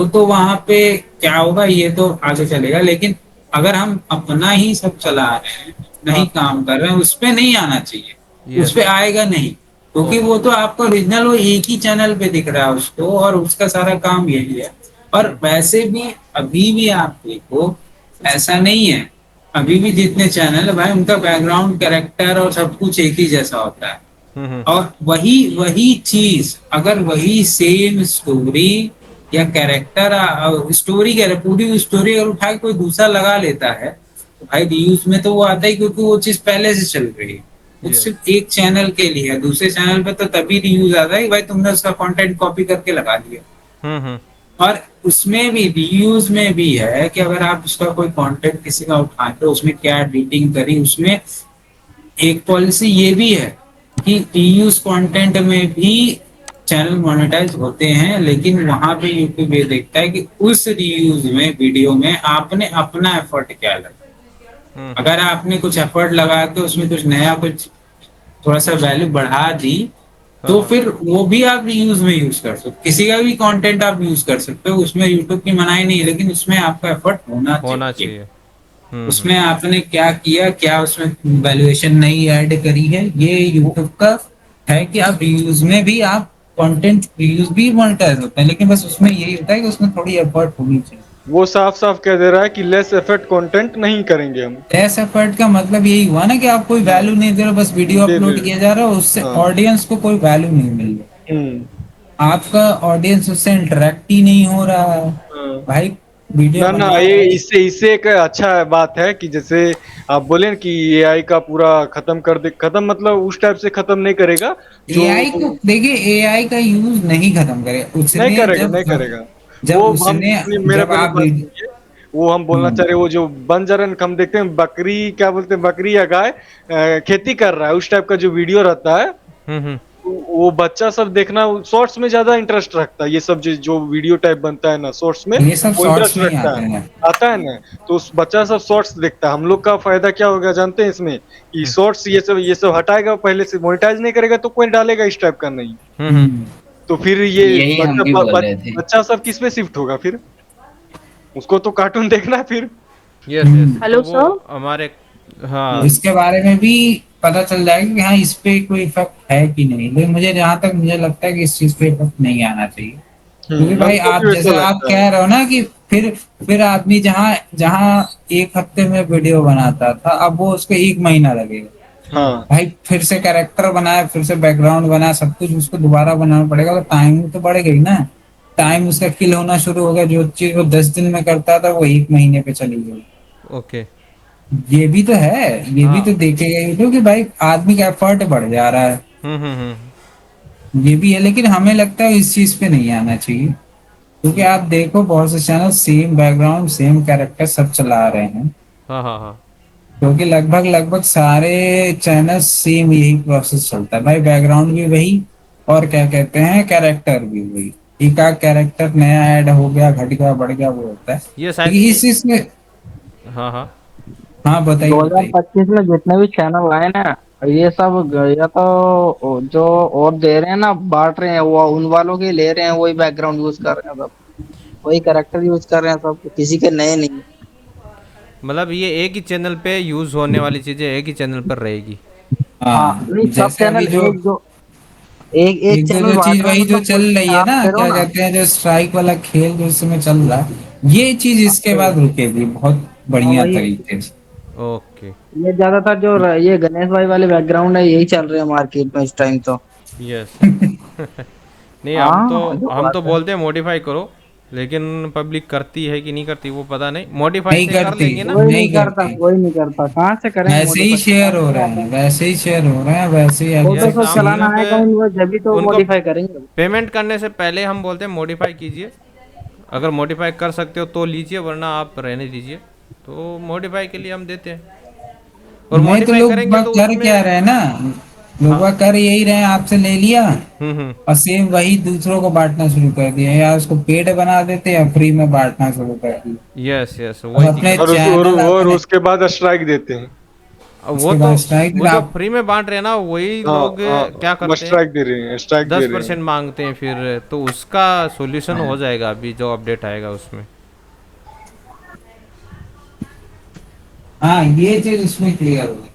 तो वहां पे क्या होगा ये तो आगे चलेगा, लेकिन अगर हम अपना ही सब चला रहे हैं, नहीं हाँ काम कर रहे हैं, उस पे नहीं आना चाहिए, उस यस। पे आएगा नहीं, क्योंकि वो तो आपका ओरिजिनल वो एक ही चैनल पे दिख रहा है उसको, और उसका सारा काम यही है। और वैसे भी अभी भी आप देखो, ऐसा नहीं है, अभी भी जितने चैनल है भाई, उनका बैकग्राउंड कैरेक्टर और सब कुछ एक ही जैसा होता है। हम्म। और वही वही चीज अगर वही सेम स्टोरी या कैरेक्टर, स्टोरी कह रहे पूरी स्टोरी अगर उठा के कोई दूसरा लगा लेता है, तो भाई रीयूज में तो वो आता ही, क्योंकि वो चीज पहले से चल रही है। वो यस। सिर्फ एक चैनल के लिए है, दूसरे चैनल पे तो तभी रीयूज आता है कि भाई तुमने उसका कंटेंट कॉपी करके लगा दिया। हम्म। और उसमें भी रीयूज में भी है कि अगर आप उसका कोई कंटेंट किसी का उठाते हो, उसमें क्या एडिटिंग करी, उसमें एक पॉलिसी ये भी है कि रीयूज कंटेंट में भी चैनल मोनेटाइज होते हैं, लेकिन वहां पे यूट्यूब ये देखता है कि उस रीयूज में वीडियो में आपने अपना एफर्ट क्या लगा। हम्म। अगर आपने कुछ एफर्ट लगा के उसमें कुछ नया, कुछ थोड़ा सा वैल्यू बढ़ा दी, हाँ तो हाँ, फिर वो भी आप रीयूज में यूज कर सकते हो, किसी का भी कंटेंट आप यूज कर सकते हो, उसमें यूट्यूब की मनाही नहीं है, लेकिन उसमें आपका एफर्ट होना होना चाहिए। चाहिए। उसमें आपने क्या किया, क्या उसमें वैल्यूएशन नहीं ऐड करी है, ये यूट्यूब का है कि आप रीयूज में भी आप कंटेंट रीयूज भी मोनेटाइज होते हैं, लेकिन बस उसमें यही होता है कि उसमें थोड़ी एफर्ट होनी चाहिए। वो साफ साफ कह दे रहा है कि लेस एफर्ट कंटेंट नहीं करेंगे हम। लेस एफर्ट का मतलब यही हुआ ना कि आप कोई हाँ वैल्यू नहीं दे रहे हो, बस वीडियो दे दे अपलोड किया जा रहा है, उससे हाँ। ऑडियंस को कोई वैल्यू नहीं मिल रही, हम्म। आपका ऑडियंस उससे इंटरेक्ट ही नहीं हो रहा है। हाँ। भाई वीडियो ना ना, बना ये रहे हैं, इससे इससे एक अच्छा बात है कि जैसे आप बोले ना कि एआई का पूरा खत्म कर दे, खत्म मतलब उस टाइप से खत्म नहीं करेगा जो। एआई को देखिए, एआई का यूज नहीं खत्म करे, नहीं उसने करेगा जब नहीं करेगा। जब वो हम उसने मेरा जब पहले आप बात सुनिए। वो हम बोलना हम्म, चाह रहे हैं, वो जो बंजरन हम देखते हैं, बकरी क्या बोलते हैं, बकरी या गाय खेती कर रहा है, उस टाइप का जो वीडियो रहता है, हम्म। वो बच्चा सब देखना शॉर्ट्स में ज्यादा इंटरेस्ट रखता है। ये सब जो जो वीडियो टाइप बनता है ना शॉर्ट्स में, ये सब वो शॉर्ट्स इंटरेस्ट में ही रखता आते है। हैं। आता है ना, तो उस बच्चा सब शॉर्ट्स देखता है। हम लोग का फायदा क्या होगा जानते हैं इसमें, कि शॉर्ट्स ये सब हटाएगा, पहले से मोनेटाइज नहीं करेगा तो कोई डालेगा इस टाइप का नहीं। हम्म, तो फिर ये यही हम भी बोल रहे थे। बच्चा सब किस पे शिफ्ट होगा फिर, उसको तो कार्टून देखना है फिर। Yes yes. हम्म। तो हेलो वो सर। हमारे, हम्म। हाँ। इसके बारे में भी पता चल जाएगा कि हाँ इस पे कोई इफेक्ट है कि नहीं, लेकिन मुझे जहां तक मुझे लगता है कि इस चीज पे इफेक्ट नहीं आना चाहिए, क्योंकि भाई हमको आप भी वैसा जैसे आप लगता है। कह रहे हो ना कि फिर आदमी जहां जहां एक हफ्ते में वीडियो बनाता था, अब वो उसको एक महीना लगेगा। हाँ भाई फिर से कैरेक्टर बनाया, फिर से बैकग्राउंड बनाया, सब कुछ उसको दोबारा बनाना पड़ेगा, तो टाइम तो बढ़ेगा ही ना। टाइम उसका किल होना शुरू हो गया, जो चीज वो 10 दिन में करता था वो एक महीने पे चली गई। ओके। ये भी तो है, ये भी तो हाँ। देखेगा ये तो कि भाई आदमी का एफर्ट बढ़ जा रहा है, हम्म। ये भी है, लेकिन हमें लगता है इस चीज पे नहीं आना चाहिए। क्योंकि आप देखो बहुत से channel same background same character सब चला रहे हैं, हाँ हाँ हाँ। क्योंकि लगभग लगभग सारे चैनल सेम यही प्रोसेस चलता है भाई, बैकग्राउंड भी वही और क्या कहते हैं कैरेक्टर भी वही, एक आध कैरेक्टर नया ऐड हो गया घट गया बढ़ गया वो होता है, ये शायद लेकिन इस चीज में। हाँ हाँ। हाँ बताइए बताइए। 2025 में जितने भी चैनल आए ना, ये सब या तो जो और दे रहे हैं ना, बांट रहे हैं, वो उन वालों के ले रहे हैं, वही बैकग्राउंड यूज कर रहे हैं सब, वही करेक्टर यूज कर रहे हैं सब, किसी के नए नहीं। मतलब ये एक ही चैनल पे यूज़ होने वाली चीज़ें एक ही चैनल पर रहेगी। हाँ हाँ नहीं, सब जैसे चैनल अभी जो एक जो एक एक एक दो चैनल जो बांट चीज रहा है, वही जो मतलब चल कोई रही है आप ना, करो क्या ना। कहते हैं जो स्ट्राइक वाला खेल जो इस समय चल रहा है, ये चीज इसके तो बाद रुकेगी बहुत हाँ बढ़िया वही, तरीके से। ओके। ये ज्यादातर जो ये गणेश भाई वाले बैकग्राउंड है, यही चल रहे हैं मार्केट में इस टाइम तो। Yes yes. नहीं, हाँ जो हम तो बात है। बोलते हैं मॉडिफाई करो, लेकिन पब्लिक करती है कि नहीं करती वो पता नहीं, मॉडिफाई नहीं से कर करती, लेंगे ना। कोई नहीं नहीं करता, करती, कोई नहीं करता, कहाँ से करेंगे वैसे ही मॉडिफाई, शेयर हो ऐसी रहे बात हैं, है। वैसे ही शेयर हो रहे हैं, वैसे ही फोटो एग्जैक्ट शॉप यस, चलाना हम आएगा उनको, जब भी तो उनको मॉडिफाई करेंगे। पेमेंट करने से पहले हम बोलते हैं मॉडिफाई कीजिए, अगर मॉडिफाई कर सकते हो तो लीजिए, वरना आप रहने दीजिए। तो मॉडिफाई के लिए हम देते हैं, और नहीं तो मॉडिफाई लोग करेंगे बाग तो कर क्या उसमें। रहे हैं ना, लोग हाँ। बाग कर यही रहे हैं, आपसे ले लिया हम्म। और सेम वही दूसरों को बांटना शुरू कर दिया, या उसको पेड बना देते या फ्री में बांटना शुरू कर दिया। यस यस, अब वही अपने दिक्कत है। चैनल और अपने, उसके बाद स्ट्राइक देते हैं। अब उसके बाद स्ट्राइक वो जो आप। फ्री में बांट रहे हैं ना, वही हाँ लोग क्या हाँ, करते हैं, स्ट्राइक दे रहे हैं, स्ट्राइक दे दस रहे हैं। परसेंट मांगते हैं फिर, तो उसका सॉल्यूशन हो जाएगा अभी जो अपडेट आएगा उसमें। हाँ ये चीज उसमें क्लियर हो गई,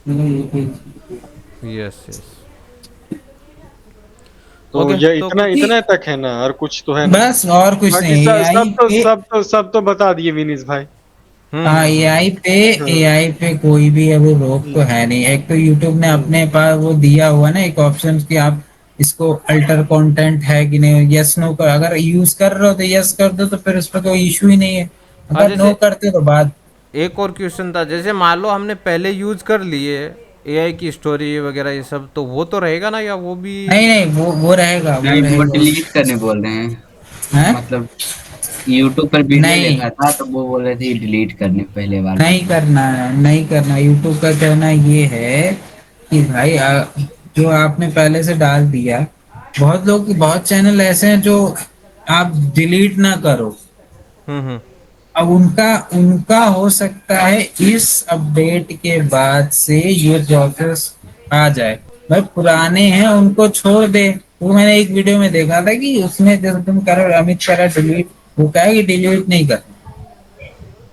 मतलब ये चीज। Yes yes. तो ओके, ये तो इतना क्योंकि इतना तक है ना, और कुछ तो है नहीं। बस और कुछ बाकी नहीं, एआई पे। सब तो बता दिए विनीत भाई। हाँ एआई पे, हाँ। एआई पे कोई भी अभी रोक तो है नहीं, एक तो यूट्यूब ने अपने पास वो दिया हुआ ना एक ऑप्शन कि आप इसको अल्टर कंटेंट है कि नहीं, यस नो कर, अगर यूज कर रहे हो तो यस कर दो, तो फिर उस पर कोई इशू ही नहीं है, हाँ, अगर नो जैसे करते हो तो बात। एक और क्वेश्चन था, जैसे मान लो हमने पहले यूज कर लिए एआई की स्टोरी वगैरह ये सब, तो वो तो रहेगा ना, या वो भी। नहीं नहीं वो रहेगा, वो नहीं, वो रहेगा उस, डिलीट करने बोल रहे हैं। है मतलब यूट्यूब पर वीडियो नहीं, देखा था तो वो बोल रहे थे डिलीट करने पहले वाला। नहीं करना है, नहीं करना। यूट्यूब का कहना ये है कि भाई जो आपने पहले से डाल दिया, बहुत लोग बहुत चैनल ऐसे हैं जो आप डिलीट ना करो, हम्म। अब उनका उनका हो सकता है इस अपडेट के बाद से ये प्रोसेस आ जाए, भाई पुराने हैं उनको छोड़ दे। वो मैंने एक वीडियो में देखा था कि उसमें जब तुम करो अमित करा डिलीट, वो कहे कि डिलीट नहीं कर,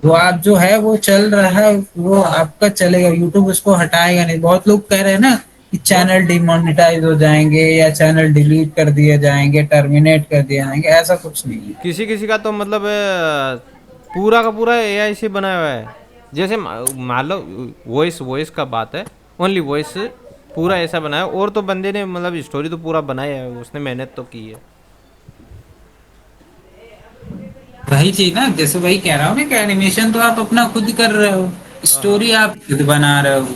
वो आप जो है वो चल रहा है वो आपका चलेगा, यूट्यूब उसको हटाएगा नहीं। बहुत लोग कह रहे हैं ना कि बहुत चैनल डिमोनेटाइज हो जाएंगे या चैनल डिलीट कर दिए जाएंगे, टर्मिनेट कर दिए जाएंगे, ऐसा कुछ नहीं है। किसी किसी का तो मतलब पूरा का पूरा एआई से बनाया हुआ है, जैसे मान लो वॉइस वॉइस का बात है, ओनली वॉइस पूरा ऐसा बनाया, और तो बंदे ने मतलब स्टोरी तो पूरा बनाया है, उसने मेहनत तो की है। वही चीज ना, जैसे वही कह रहा हूँ ना कि एनिमेशन तो आप अपना खुद कर रहे हो, हाँ हाँ। स्टोरी आप खुद बना रहे हो,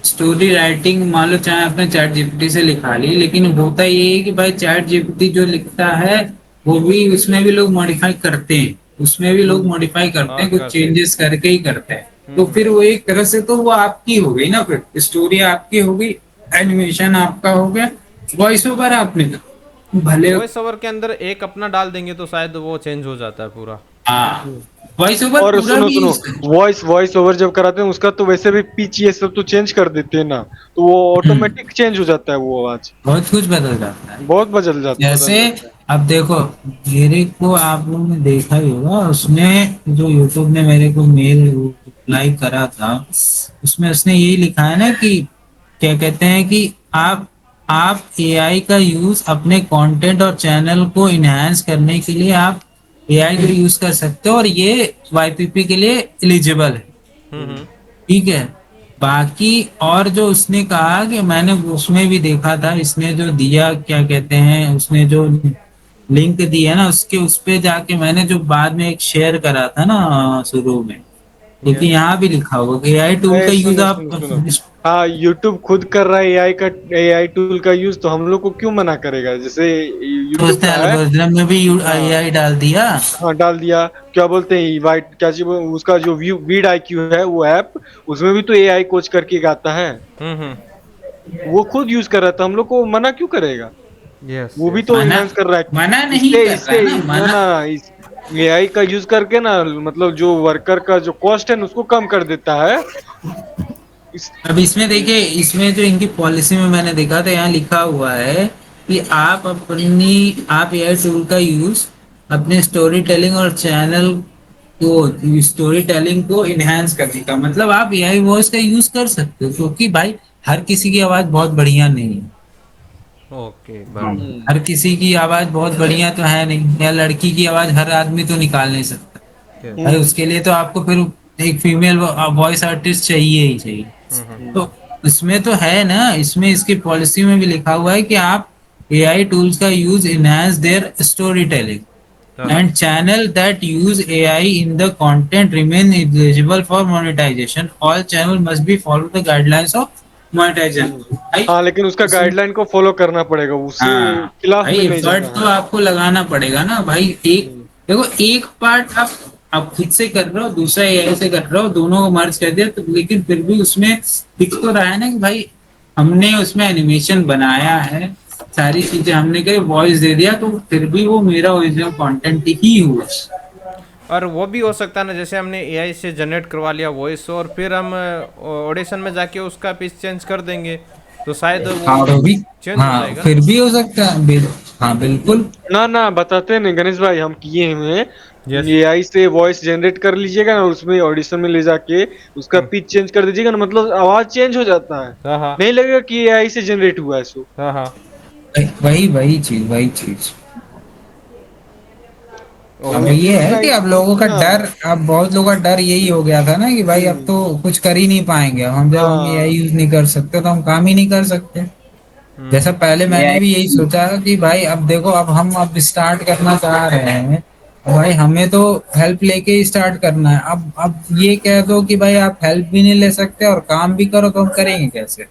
स्टोरी राइटिंग मान लो चाहे आपने चैट जीपीटी से लिखा ली, लेकिन होता ये है कि भाई चैट जीपीटी जो लिखता है वो भी, उसमें भी लोग मॉडिफाई करते हैं, उसमें भी लोग मॉडिफाई करते हाँ, हैं, कुछ करते हैं। चेंजेस करके ही करते हैं। तो फिर वो एक तरह से तो वो आपकी हो गई ना, फिर स्टोरी आपकी हो गई, एनिमेशन आपका हो गया, वॉइस ओवर आपने भले। वॉइस ओवर के अंदर एक अपना डाल देंगे तो शायद वो चेंज हो जाता है पूरा। हाँ वॉइस ओवर और पूरा सुनो भी। सुनो, वॉइस ओवर जब कराते हैं उसका तो वैसे भी पिच ये सब तो चेंज कर देते हैं ना, तो वो ऑटोमेटिक चेंज हो जाता है वो आवाज। बहुत कुछ बदल जाता है। बहुत बदल जैसे जाता है। अब देखो, मेरे को आप लोगों ने देखा ही होगा, उसने जो यूट्यूब ने मेरे को मेल रिप्लाई करा था, उसमें उसने यही लिखा है ना कि क्या कहते हैं कि आप एआई का यूज अपने कंटेंट और चैनल को इनहेंस करने के लिए आप एआई का यूज कर सकते हो, और ये वाईपीपी के लिए एलिजिबल है, हम्म। ठीक है। बाकी और जो उसने कहा कि मैंने उसमें भी देखा था, इसने जो दिया क्या कहते हैं, उसने जो लिंक दिया ना उसके, उस पे जाके मैंने जो बाद में एक शेयर करा था ना शुरू में, क्योंकि यस। यहाँ भी लिखा होगा कि एआई टूल का ए, यूज सुनो आप सुनो सुनो। हाँ, यूट्यूब खुद कर रहा है एआई टूल का यूज, तो हम लोग को क्यों मना करेगा? जैसे तो यूट्यूब उसने का है। एल्गोरिथम में भी हाँ एआई डाल दिया। हाँ, डाल दिया। क्या बोलते हैं, वाइट क्या चीज, उसका जो व्यू वीड आईक्यू है वो ऐप, उसमें भी तो एआई कोच करके एक आता है। हम्म। वो खुद यूज कर रहा था, हम लोग को मना क्यों करेगा? यस वो भी यस। तो मना इनहेंस कर रहा है। मना नहीं इससे कर रहा इससे ना, ना मना। ना इस एआई का यूज करके ना, मतलब जो वर्कर का जो कॉस्ट है ना, उसको कम कर देता है। इस अब इसमें देखिए, इसमें जो इनकी पॉलिसी में मैंने देखा था, यहाँ लिखा हुआ है कि आप एआई टूल का यूज अपने स्टोरी टेलिंग और चैनल को स्टोरी टेलिंग को इनहेंस करने का, मतलब आप एआई वॉइस का यूज कर सकते हो, क्योंकि भाई हर किसी की आवाज बहुत बढ़िया नहीं है। ओके, हाँ। बराबर। हर किसी की आवाज बहुत बढ़िया तो है नहीं, या लड़की की आवाज हर आदमी तो निकाल नहीं सकता। यस। भाई हम्म उसके लिए तो आपको फिर एक फीमेल वॉइस आर्टिस्ट चाहिए ही चाहिए। हम्म। तो इसमें तो है ना, इसमें इसकी पॉलिसी में भी लिखा हुआ है कि आप एआई टूल्स का use enhance their story telling हाँ हाँ। and channel that use AI in the content remain eligible for monetization. All channel must be follow the guidelines of monetization. हम्म। भाई हाँ, लेकिन उसका इसमें गाइडलाइन को फॉलो करना पड़ेगा, उससे हाँ खिलाफ भाई, में नहीं एफर्ट जाना तो है। आपको लगाना पड़ेगा ना भाई। एक हम्म देखो, एक पार्ट आप खुद से कर रहे हो, दूसरा एआई से कर रहे हो, दोनों को मर्ज कर दिया तो, लेकिन फिर भी उसमें दिख तो रहा है ना कि भाई हमने उसमें एनिमेशन बनाया है, सारी चीजें हमने कही, वॉइस दे दिया, तो फिर भी वो मेरा ओरिजिनल कंटेंट ही हुआ। और वो भी हो सकता है ना, जैसे हमने एआई से जनरेट करवा लिया वॉइस, और फिर हम ऑडिशन में जाके उसका पिच चेंज कर देंगे, तो शायद वो हाँ, तो भी चेंज हो हाँ, जाएगा ना। फिर भी हो सकता है हाँ बिल्कुल। ना ना, बताते नहीं गणेश भाई, हम किए हुए हैं। यस। एआई से वॉइस जनरेट कर लीजिएगा ना, उसमें ऑडिशन में ले जाके उसका पिच चेंज कर दीजिएगा ना, मतलब आवाज चेंज हो जाता है। हाँ हाँ। नहीं लगेगा कि एआई से जनरेट हुआ है सो। हाँ हाँ। वही वही चीज। अब ओके। ये है इतना कि अब लोगों का इतना डर, अब बहुत लोगों का डर यही हो गया था ना कि भाई अब हम्म। तो कुछ कर ही नहीं पाएंगे, हम जब हम एआई हाँ। यूज नहीं कर सकते तो हम काम ही नहीं कर सकते। जैसा पहले मैंने भी यही एआई। सोचा कि भाई अब देखो, अब हम अब स्टार्ट करना चाह रहे हैं, भाई हमें तो हेल्प लेके ही स्टार्ट करना है। अब ये कह दो कि भाई आप हेल्प भी नहीं ले सकते और काम भी करो, तो हम करेंगे कैसे?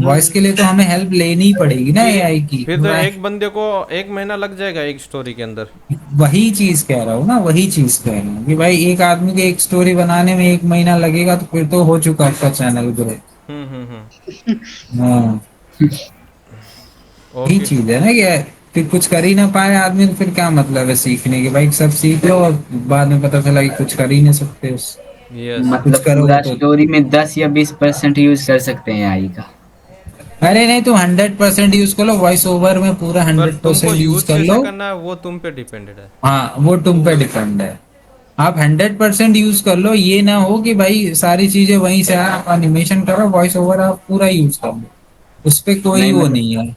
वॉइस हम्म। के लिए तो हमें हेल्प लेनी ही पड़ेगी ना एआई की। फिर तो एक बंदे को 1 महीना लग जाएगा एक स्टोरी के अंदर। वही चीज कह रहा हूँ ना, वही चीज कह रहा हूँ कि भाई एक आदमी की एक स्टोरी बनाने में 1 महीना लगेगा, तो फिर तो हो चुका आपका चैनल ग्रो। हम्म। हाँ, यही ओके। चीज है ना कि फिर कुछ कर ही ना पाए आदमी, तो फिर क्या मतलब है सीखने के? भाई सब सीख लो और बाद में पता चला कि कुछ कर ही नहीं सकते यस। कुछ मतलब करोगे पूरा तो। स्टोरी में 10 या 20% यूज कर सकते हैं एआई का। अरे नहीं, तुम 100% यूज कर लो, वॉइस ओवर में पूरा पर हंड्रेड तुमको परसेंट यूज यूज कर कैसे लो। करना है वो तुम पे डिपेंडेड है। हाँ, वो तुम पे डिपेंड है। आप 100% यूज कर लो, ये ना हो कि भाई सारी चीजें वहीं से आप एनिमेशन करो, वॉइस ओवर आप पूरा यूज कर लो, उस पे कोई नहीं वो मतलब नहीं है।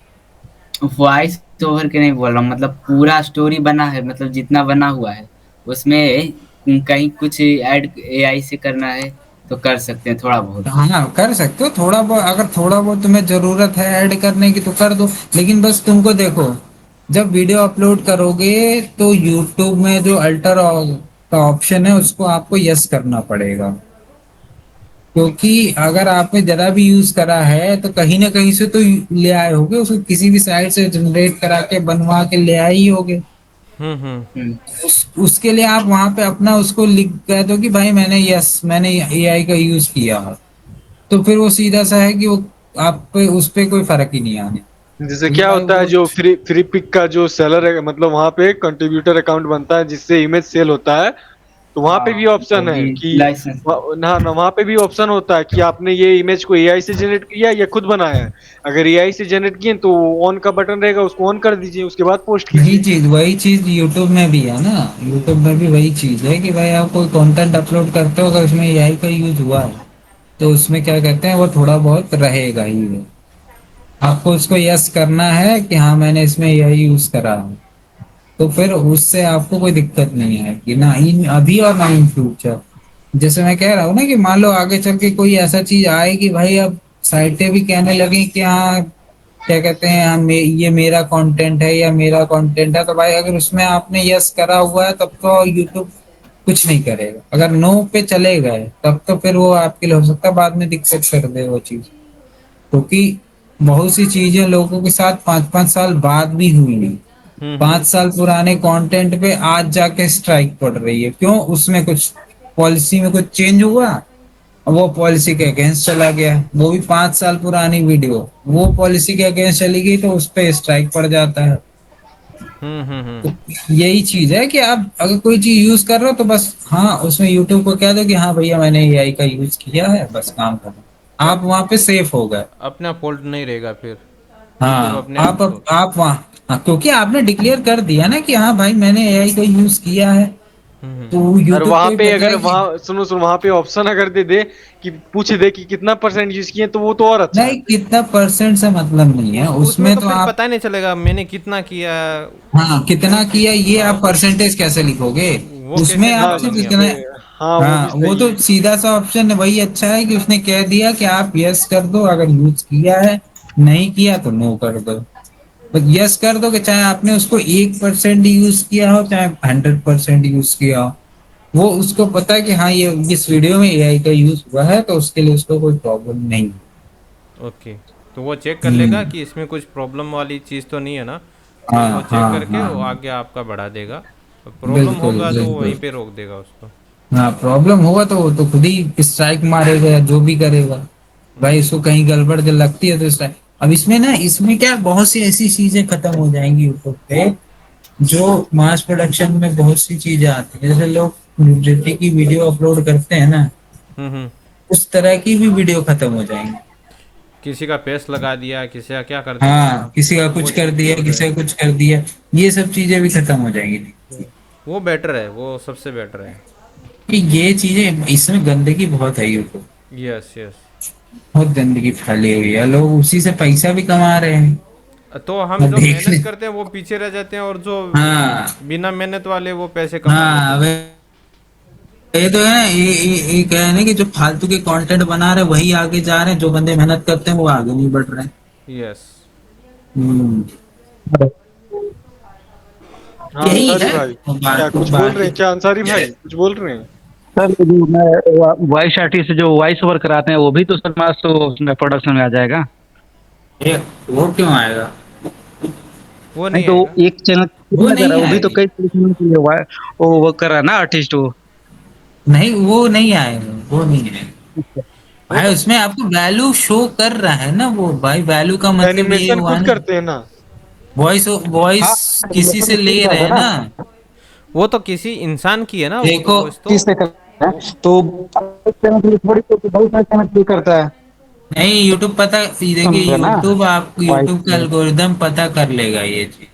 वॉइस ओवर के नहीं बोल रहा हूँ, मतलब पूरा स्टोरी बना है, मतलब जितना बना हुआ है उसमें कहीं कुछ ऐड एआई से करना है तो कर सकते हैं थोड़ा बहुत। हाँ कर सकते हो थोड़ा बहुत, अगर थोड़ा बहुत तुम्हें जरूरत है ऐड करने की तो कर दो, लेकिन बस तुमको देखो, जब वीडियो अपलोड करोगे तो यूट्यूब में जो अल्टर का ऑप्शन है उसको आपको यस करना पड़ेगा, क्योंकि अगर आपने जरा भी यूज करा है तो कहीं ना कहीं से तो ले आए होगे उसको, किसी भी साइट से जनरेट करा के बनवा के ले आए ही होगे। हम्म। हम्म। उसके लिए आप वहां पे अपना उसको लिख कह दो कि भाई मैंने एआई का यूज किया है, तो फिर वो सीधा सा है कि वो आप पे उस पे कोई फर्क ही नहीं आने, जैसे क्योंकि क्या भाई होता है, वो जो फ्री फ्री पिक का जो सेलर है, मतलब वहां पे कंट्रीब्यूटर अकाउंट बनता है जिससे इमेज सेल होता है। तो वहां पे भी हाँ, वो ऑप्शन है भी कि लाइसेंस। ना ना, वहां पे भी ऑप्शन होता है कि आपने ये इमेज को एआई से जनरेट किया या खुद बनाया है। अगर एआई से जनरेट किए तो ऑन का बटन रहेगा, उसको ऑन कर दीजिए, उसके बाद पोस्ट कीजिए। वही चीज यूट्यूब में भी है ना। यूट्यूब में भी वही चीज है कि भाई आप कोई कंटेंट अपलोड करते हो, अगर उसमें एआई का यूज हुआ है तो उसमें क्या कहते हैं, वो थोड़ा बहुत रहेगा ही वो। आपको उसको यस करना है कि हाँ मैंने इसमें यही यूज करा है, तो फिर उससे आपको कोई दिक्कत नहीं है कि ना इन अभी और ना इन फ्यूचर। जैसे मैं कह रहा हूँ ना कि मान लो आगे चल के कोई ऐसा चीज आए कि भाई अब साइटें भी कहने लगी कि हाँ क्या कहते हैं, ये मेरा कंटेंट है या मेरा कंटेंट है, तो भाई अगर उसमें आपने यस करा हुआ है तब तो यूट्यूब कुछ नहीं करेगा। अगर नो पे चले गए तब तो फिर वो आपके लिए हो सकता है बाद में दिक्कत कर दे वो चीज, क्योंकि बहुत सी चीजें लोगों के साथ 5-5 साल बाद भी हुई नहीं। 5 साल पुराने कंटेंट पे आज जाके स्ट्राइक पड़ रही है, क्यों? उसमें कुछ पॉलिसी में कुछ चेंज हुआ, और वो पॉलिसी के अगेंस्ट चला गया, वो भी 5 साल पुरानी वीडियो वो पॉलिसी के अगेंस्ट चली गई तो उस पे स्ट्राइक पड़ जाता है। तो यही चीज है कि आप अगर कोई चीज यूज कर रहे हो तो बस हाँ उसमें यूट्यूब को कह दो कि हाँ भैया मैंने एआई का यूज किया है, बस काम करो, आप वहां पे सेफ हो गए। अपना फॉल्ट नहीं रहेगा फिर, यूट्यूब हाँ अपने आप तो। आप वहाँ, हाँ, क्योंकि आपने डिक्लेयर कर दिया ना कि हाँ भाई मैंने एआई का यूज किया है, तो और यूट्यूब को वहां भी पे पता अगर है कि वहां सुनो सुनो वहां पे ऑप्शन अगर दे दे कि पूछ दे कि कितना परसेंट यूज किए तो वो तो और अच्छा है। नहीं, कितना परसेंट से मतलब नहीं है उसमें उसमें तो तो फिर आप, पता नहीं चलेगा मैंने कितना किया। हाँ कितना किया ये हाँ, आप परसेंटेज कैसे लिखोगे? वो उसमें कैसे आप हाँ पता सिर्फ लगेगा इतना, जिसपे, फिर? हाँ वो भी हाँ वो सही तो है। सीधा सा ऑप्शन है, वही अच्छा है कि उसने कह दिया कि आप यस कर दो अगर यूज किया है, नहीं किया तो नो कर दो। बस यस कर दो कि चाहे आपने उसको 1% यूज किया हो चाहे 100% यूज किया हो, वो उसको पता है कि हाँ ये इस वीडियो में एआई का यूज हुआ है तो उसके लिए उसको कोई प्रॉब्लम नहीं। ओके, तो वो चेक कर लेगा हम्म। कि इसमें कुछ प्रॉब्लम वाली चीज़ तो नहीं है ना, तो वो हाँ चेक हाँ करके वो हाँ, आगे आपका बढ़ा देगा। प्रॉब्लम बिल्कुल होगा तो वो वहीं बिल्कुल। पे रोक देगा उसको। हाँ प्रॉब्लम होगा तो वो तो खुद ही स्ट्राइक मारेगा या जो भी करेगा। भाई इसको कहीं गड़बड़ जो लगती है तो स्ट्राइक। अब इसमें ना, इसमें क्या बहुत सी ऐसी चीजें खत्म हो जाएंगी यूट्यूब पे, जो मास प्रोडक्शन में बहुत सी चीजें आती है, जैसे लोग न्यूडिटी की वीडियो अपलोड करते हैं ना, हम्म। उस तरह की भी वीडियो खत्म हो जाएंगी। किसी का पेस्ट लगा दिया, किसी का क्या कर दिया, हाँ किसी का वो कुछ कर चीज़ भी दिया, हो किसी जाए। का कुछ कर दिया, ये सब चीजें भी खत्म हो जाएंगी। वो बेटर है, वो सबसे बेटर है। कि ये चीजें, इसमें गंदगी बहुत है यूट्यूब, यस यस। बहुत गंदगी फैली हुई है, लोग उसी से पैसा भी कमा रहे हैं। तो हम अब जो देख ले। मेहनत करते हैं वो पीछे रह जाते हैं, और जो हाँ बिना मेहनत वाले वो पैसे कमा लेते हाँ, हैं। ये तो है ना, ये कह रहे हैं कि जो फालतू के कंटेंट बना रहे हैं वही आगे जा रहे हैं, जो बंदे मेहनत करते हैं वो आगे नहीं बढ़ रहे हैं। यस। हम्म, हाँ यही अंसारी है। भाई, क्या बाकी कुछ बोल रहे बाकी हैं क्या अंसारी भाई, कुछ बोल रहे हैं? सर जो मैं वॉइस आर्टिस्ट जो वॉइस ओवर कराते हैं वो भी तो सर मास तो उसमें प्रोडक्शन में आ जाएगा। ये वो क्यों आएगा? वो नहीं नहीं तो आएगा। एक चैनल वो ना कर रहा नहीं है, वो भी तो आएगी। कई चैनल के लिए वो कर रहा है ना आर्टिस्ट वो। नहीं वो नहीं आएगा, वो नहीं आएगा वो भाई, तो उसमें आपको वैल्यू शो कर रहा है ना वो, भाई वैल्यू का मतलब ये एनिमेशन हुआ खुद ना, करते हैं ना। वॉइस वॉइस हाँ किसी से ले रहे हैं ना। वो तो किसी इंसान की है ना, वो तो देखो, वो इस तो। किससे कर रहा वो है तो एक चैनल के लिए थोड़ी तो बहुत सारे चैनल के लिए करता है। नहीं यूट्यूब पता, देखिए समझे ना यूट्यूब, आप यूट्यूब का वॉइस। एल्गोरिदम पता कर लेगा ये चीज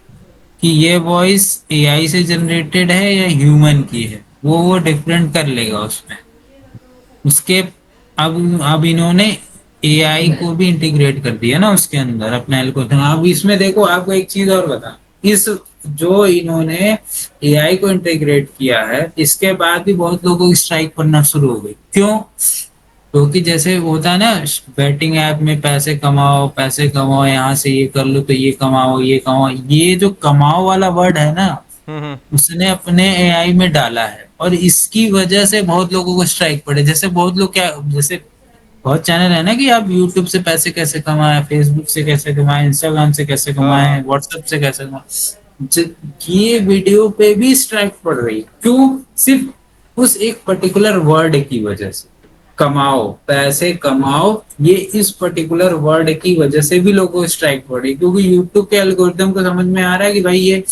कि ये वॉइस एआई से जनरेटेड है या ह्यूमन की है, वो डिफरेंट कर लेगा उसमें। उसके अब इन्होंने एआई को भी इंटीग्रेट कर दिया ना उसके अंदर अपने एल्गोरिथम। अब इसमें देखो आपको एक चीज और बता, इस जो इन्होंने एआई को इंटीग्रेट किया है इसके बाद भी बहुत लोगों की स्ट्राइक पड़ना शुरू हो गई, क्यों? क्योंकि जैसे होता है ना, बैटिंग ऐप में पैसे कमाओ यहाँ से ये कर लो तो ये कमाओ, ये जो कमाओ वाला वर्ड है ना, हम्म। उसने अपने एआई में डाला है, और इसकी वजह से बहुत लोगों को स्ट्राइक पड़े। जैसे बहुत लोग क्या, जैसे बहुत चैनल है ना कि आप यूट्यूब से पैसे कैसे कमाएं, फेसबुक से कैसे कमाएं, इंस्टाग्राम से कैसे हाँ हाँ। कमाएं, व्हाट्सएप से कैसे कमाएं, ये वीडियो पे भी स्ट्राइक पड़ रही है, क्यों? सिर्फ उस एक पर्टिकुलर वर्ड की वजह से, कमाओ पैसे कमाओ, ये इस पर्टिकुलर वर्ड की वजह से भी लोगों को स्ट्राइक पड़ रही है, क्योंकि यूट्यूब के एल्गोरिथम को समझ में आ रहा है कि भाई ये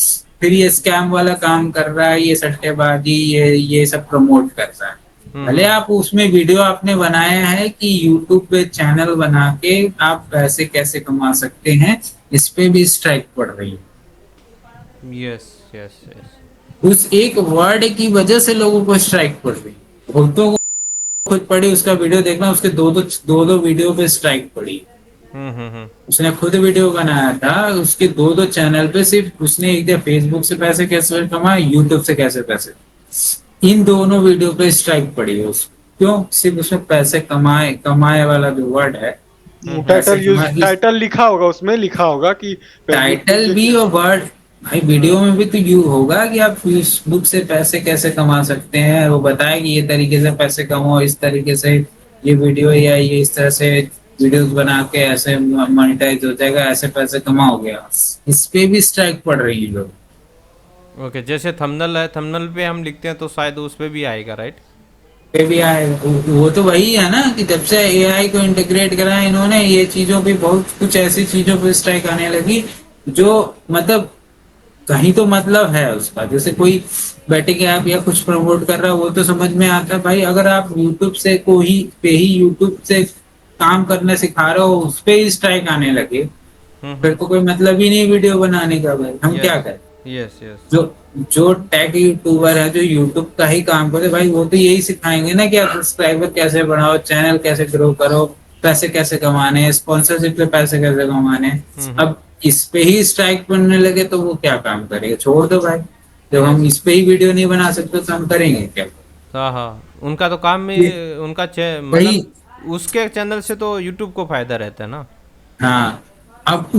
फिर ये स्कैम वाला काम कर रहा है, ये सट्टेबाजी, ये सब प्रमोट कर रहा है। भले हम्म। आप उसमें वीडियो आपने बनाया है कि यूट्यूब पे चैनल बना के आप पैसे कैसे कमा सकते हैं, इस पे भी स्ट्राइक पड़ रही है। Yes yes yes. उस एक वर्ड की वजह से लोगों को स्ट्राइक पड़ रही है। बहुतों को खुद पड़ी, उसका वीडियो देखना, उसके दो दो वीडियो पे स्ट्राइक पड़ी। हम्म। उसने खुद वीडियो बनाया था, उसके दो दो चैनल पे सिर्फ उसने एक दिया फेसबुक से पैसे कैसे कमाए, यूट्यूब से कैसे पैसे, इन दोनों वीडियो पे स्ट्राइक पड़ी है उसको, क्यों? सिर्फ उसमें पैसे कमाए, कमाए वाला जो वर्ड है, वो पैसे टाइटल यूज, कमाए, इस टाइटल लिखा होगा, उसमें लिखा होगा कि फेसबुक टाइटल से भी और वर्ड, भाई वीडियो में भी तो यू होगा कि आप फेसबुक से पैसे कैसे कमा सकते हैं, वो बताए कि ये तरीके से पैसे कमाओ, इस तरीके से ये वीडियो या ये इस तरह से वीडियोस बना के ऐसे मोनेटाइज हो जाएगा, ऐसे पैसे कमाओगे। इस पे भी स्ट्राइक पड़ रही है लोग ओके, जैसे थंबनेल है, थंबनेल पे हम लिखते हैं तो शायद उस पे भी आएगा, राइट? पे भी आए। वो तो वही है ना कि जब से एआई को इंटीग्रेट करा है इन्होंने, ये चीजों पे बहुत कुछ ऐसी चीजों पे स्ट्राइक आने लगी जो मतलब कहीं तो मतलब है उसका। जैसे कोई बैटिंग ऐप या कुछ प्रमोट कर रहा है वो तो समझ में आता है भाई, अगर आप यूट्यूब से कोई पे ही यूट्यूब से काम करने सिखा रहे हो उस पे ही स्ट्राइक आने लगे, फिर तो कोई मतलब ही नहीं वीडियो बनाने का। भाई हम क्या यस, करें? Yes, yes. जो जो टेक यूट्यूबर है जो यूट्यूब का ही काम करे भाई, वो तो यही सिखाएंगे ना कि आप सब्सक्राइबर कैसे बढ़ाओ, चैनल कैसे ग्रो करो, पैसे कैसे कमाने हैं, स्पॉन्सरशिप पे पैसे कैसे कमाने हैं। अब इस पे ही स्ट्राइक पड़ने लगे तो वो क्या काम करेगा? छोड़ दो भाई, जब हम इस पे ही वीडियो नहीं बना सकते तो हम करेंगे क्या? हाँ, हाँ, उनका तो काम ये में उनका वही। मतलब उसके चैनल से तो यूट्यूब को फायदा रहता है ना। हाँ, अब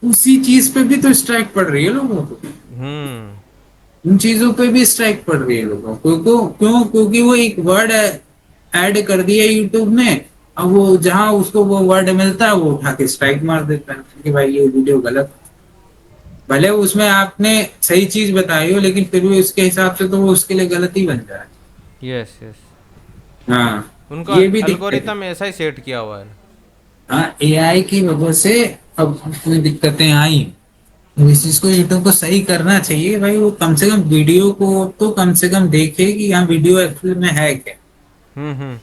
उसी चीज पे भी तो स्ट्राइक पड़ रही है लोगों को। हम्म। उन चीजों पे भी स्ट्राइक पड़ रही है लोगों को। क्योंकि वो एक वर्ड ऐड कर दिया यूट्यूब ने। अब वो जहां उसको वो वर्ड मिलता है वो उठा के स्ट्राइक मार देता है कि भाई ये वीडियो गलत है। भले उसमें आपने सही चीज बताई हो लेकिन फिर भी उसके हिसाब से तो वो उसके लिए गलत ही बन जाए। Yes, yes. हाँ, उनका ये भी दिक्कत है। एल्गोरिथम ऐसा ही सेट किया हुआ है। हाँ, एआई की वजह से अब इतनी दिक्कतें आई। तो इस चीज को यूट्यूब को सही करना चाहिए भाई, वो कम से कम वीडियो को तो कम से कम देखे कि यहाँ वीडियो एक्चुअल में है क्या। हम्म, हम्म।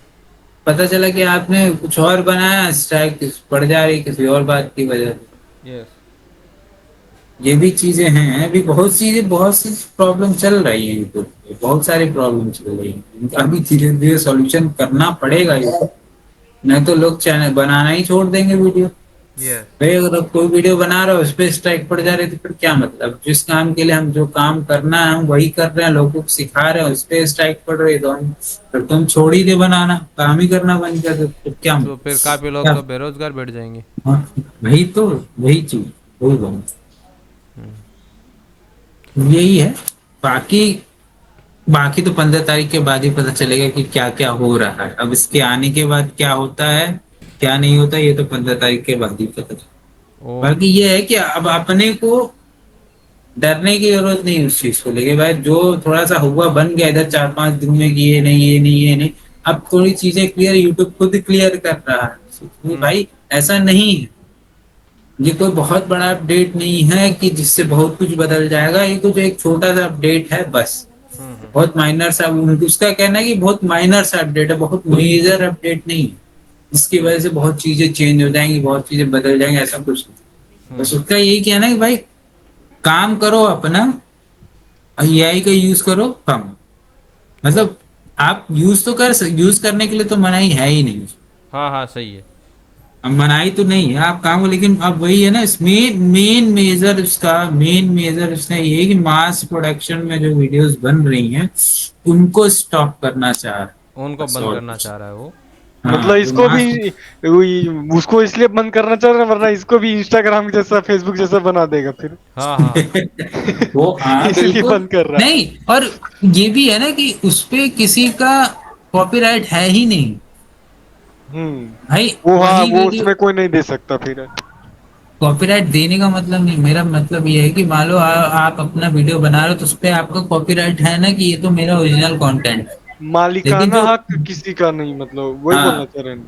पता चला कि आपने कुछ और बनाया, स्ट्राइक पड़ जा रही किसी और बात की वजह से। यस। ये भी चीजें हैं, अभी बहुत सी प्रॉब्लम चल रही है यूट्यूब पे, बहुत सारी प्रॉब्लम चल रही है। इनका अभी धीरे धीरे सॉल्यूशन करना पड़ेगा यूट्यूब, नहीं तो लोग चैनल बनाना ही छोड़ देंगे वीडियो। यस। भाई अगर आप कोई वीडियो बना रहे हो उस पर स्ट्राइक पड़ जा रही है तो फिर क्या मतलब? जिस काम के लिए हम जो काम करना है हम वही कर रहे हैं, लोगों को सिखा रहे हैं, उस पर स्ट्राइक पड़ रही है तो हम फिर तुम छोड़ ही दे बनाना, काम ही करना बंद कर दो, फिर क्या तो फिर मतलब? काफी लोग क्या? तो बेरोजगार बैठ जाएंगे। हाँ, वही तो, वही चीज, वही बात, यही है। बाकी बाकी तो 15 तारीख के बाद ही पता चलेगा कि क्या क्या हो रहा है। अब इसके आने के बाद क्या होता है क्या नहीं होता, ये तो 15 तारीख के बाद ही पता चलेगा। बाकी ओके। ये है कि अब अपने को डरने की जरूरत नहीं उस चीज को लेके भाई। जो थोड़ा सा हुआ बन गया इधर 4-5 दिन में कि ये नहीं ये नहीं ये नहीं, अब थोड़ी चीजें क्लियर, यूट्यूब खुद क्लियर कर रहा है कि भाई ऐसा नहीं है। ये कोई बहुत बड़ा अपडेट नहीं है कि जिससे बहुत कुछ बदल जाएगा, ये कुछ एक छोटा सा अपडेट है बस। बहुत माइनर सा, उसका कहना है कि बहुत माइनर सा अपडेट है, बहुत मेजर अपडेट नहीं है जिसकी वजह से बहुत चीजें चेंज हो जाएंगी, बहुत चीजें बदल जाएंगी, ऐसा कुछ नहीं। बस उसका यही कहना है कि भाई काम करो अपना, एआई का यूज करो कम। मतलब आप यूज तो यूज करने के लिए तो मनाही है ही नहीं, हाँ, हाँ, सही है। अब मनाही तो नहीं है आप काम को, लेकिन अब वही है ना, इसमें मेन मेजर इसका ये है कि मास प्रोडक्शन में जो वीडियोस बन रही हैं उनको स्टॉप करना चाह रहा है, उनको बस बंद और करना कुछ। चाह रहा है वो। मतलब हाँ, जो इसको मास भी उसको इसलिए बंद करना चाह रहे हैं वरना इसको भी इंस्टाग्राम जैसा फेसबुक जैसा बना देगा फिर। हाँ, हाँ। वो हाँ इसलिए बिल्कुल। बंद कर रहा है। नहीं, और ये भी है ना कि उस पे किसी का कॉपीराइट है ही नहीं भाई। वो हाँ वही वो वीडियो उसमें कोई नहीं दे सकता फिर। कॉपीराइट देने का मतलब नहीं, मेरा मतलब ये है कि मान लो आप अपना वीडियो बना रहे हो तो उस पे आपका कॉपीराइट है ना कि ये तो मेरा ओरिजिनल कंटेंट है। लेकिन मालिकाना जो हक किसी का नहीं, मतलब वही बोलना हाँ, चाह रहे हैं।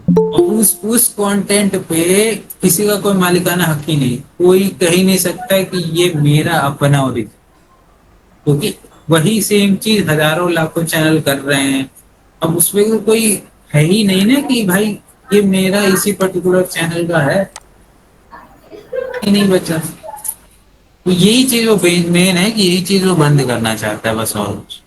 उस कंटेंट पे किसी का कोई मालिकाना हक ही नहीं, कोई कह ही नहीं सकता कि ये मेरा अपना ओरिजिनल, क्योंकि वही सेम चीज हजारों लाखों चैनल कर रहे हैं। अब उसमें तो कोई है ही नहीं ना कि भाई ये मेरा इसी पर्टिकुलर चैनल का है, ही नहीं बचा। तो यही चीज वो मेन है कि यही चीज वो बंद करना चाहता है बस, और कुछ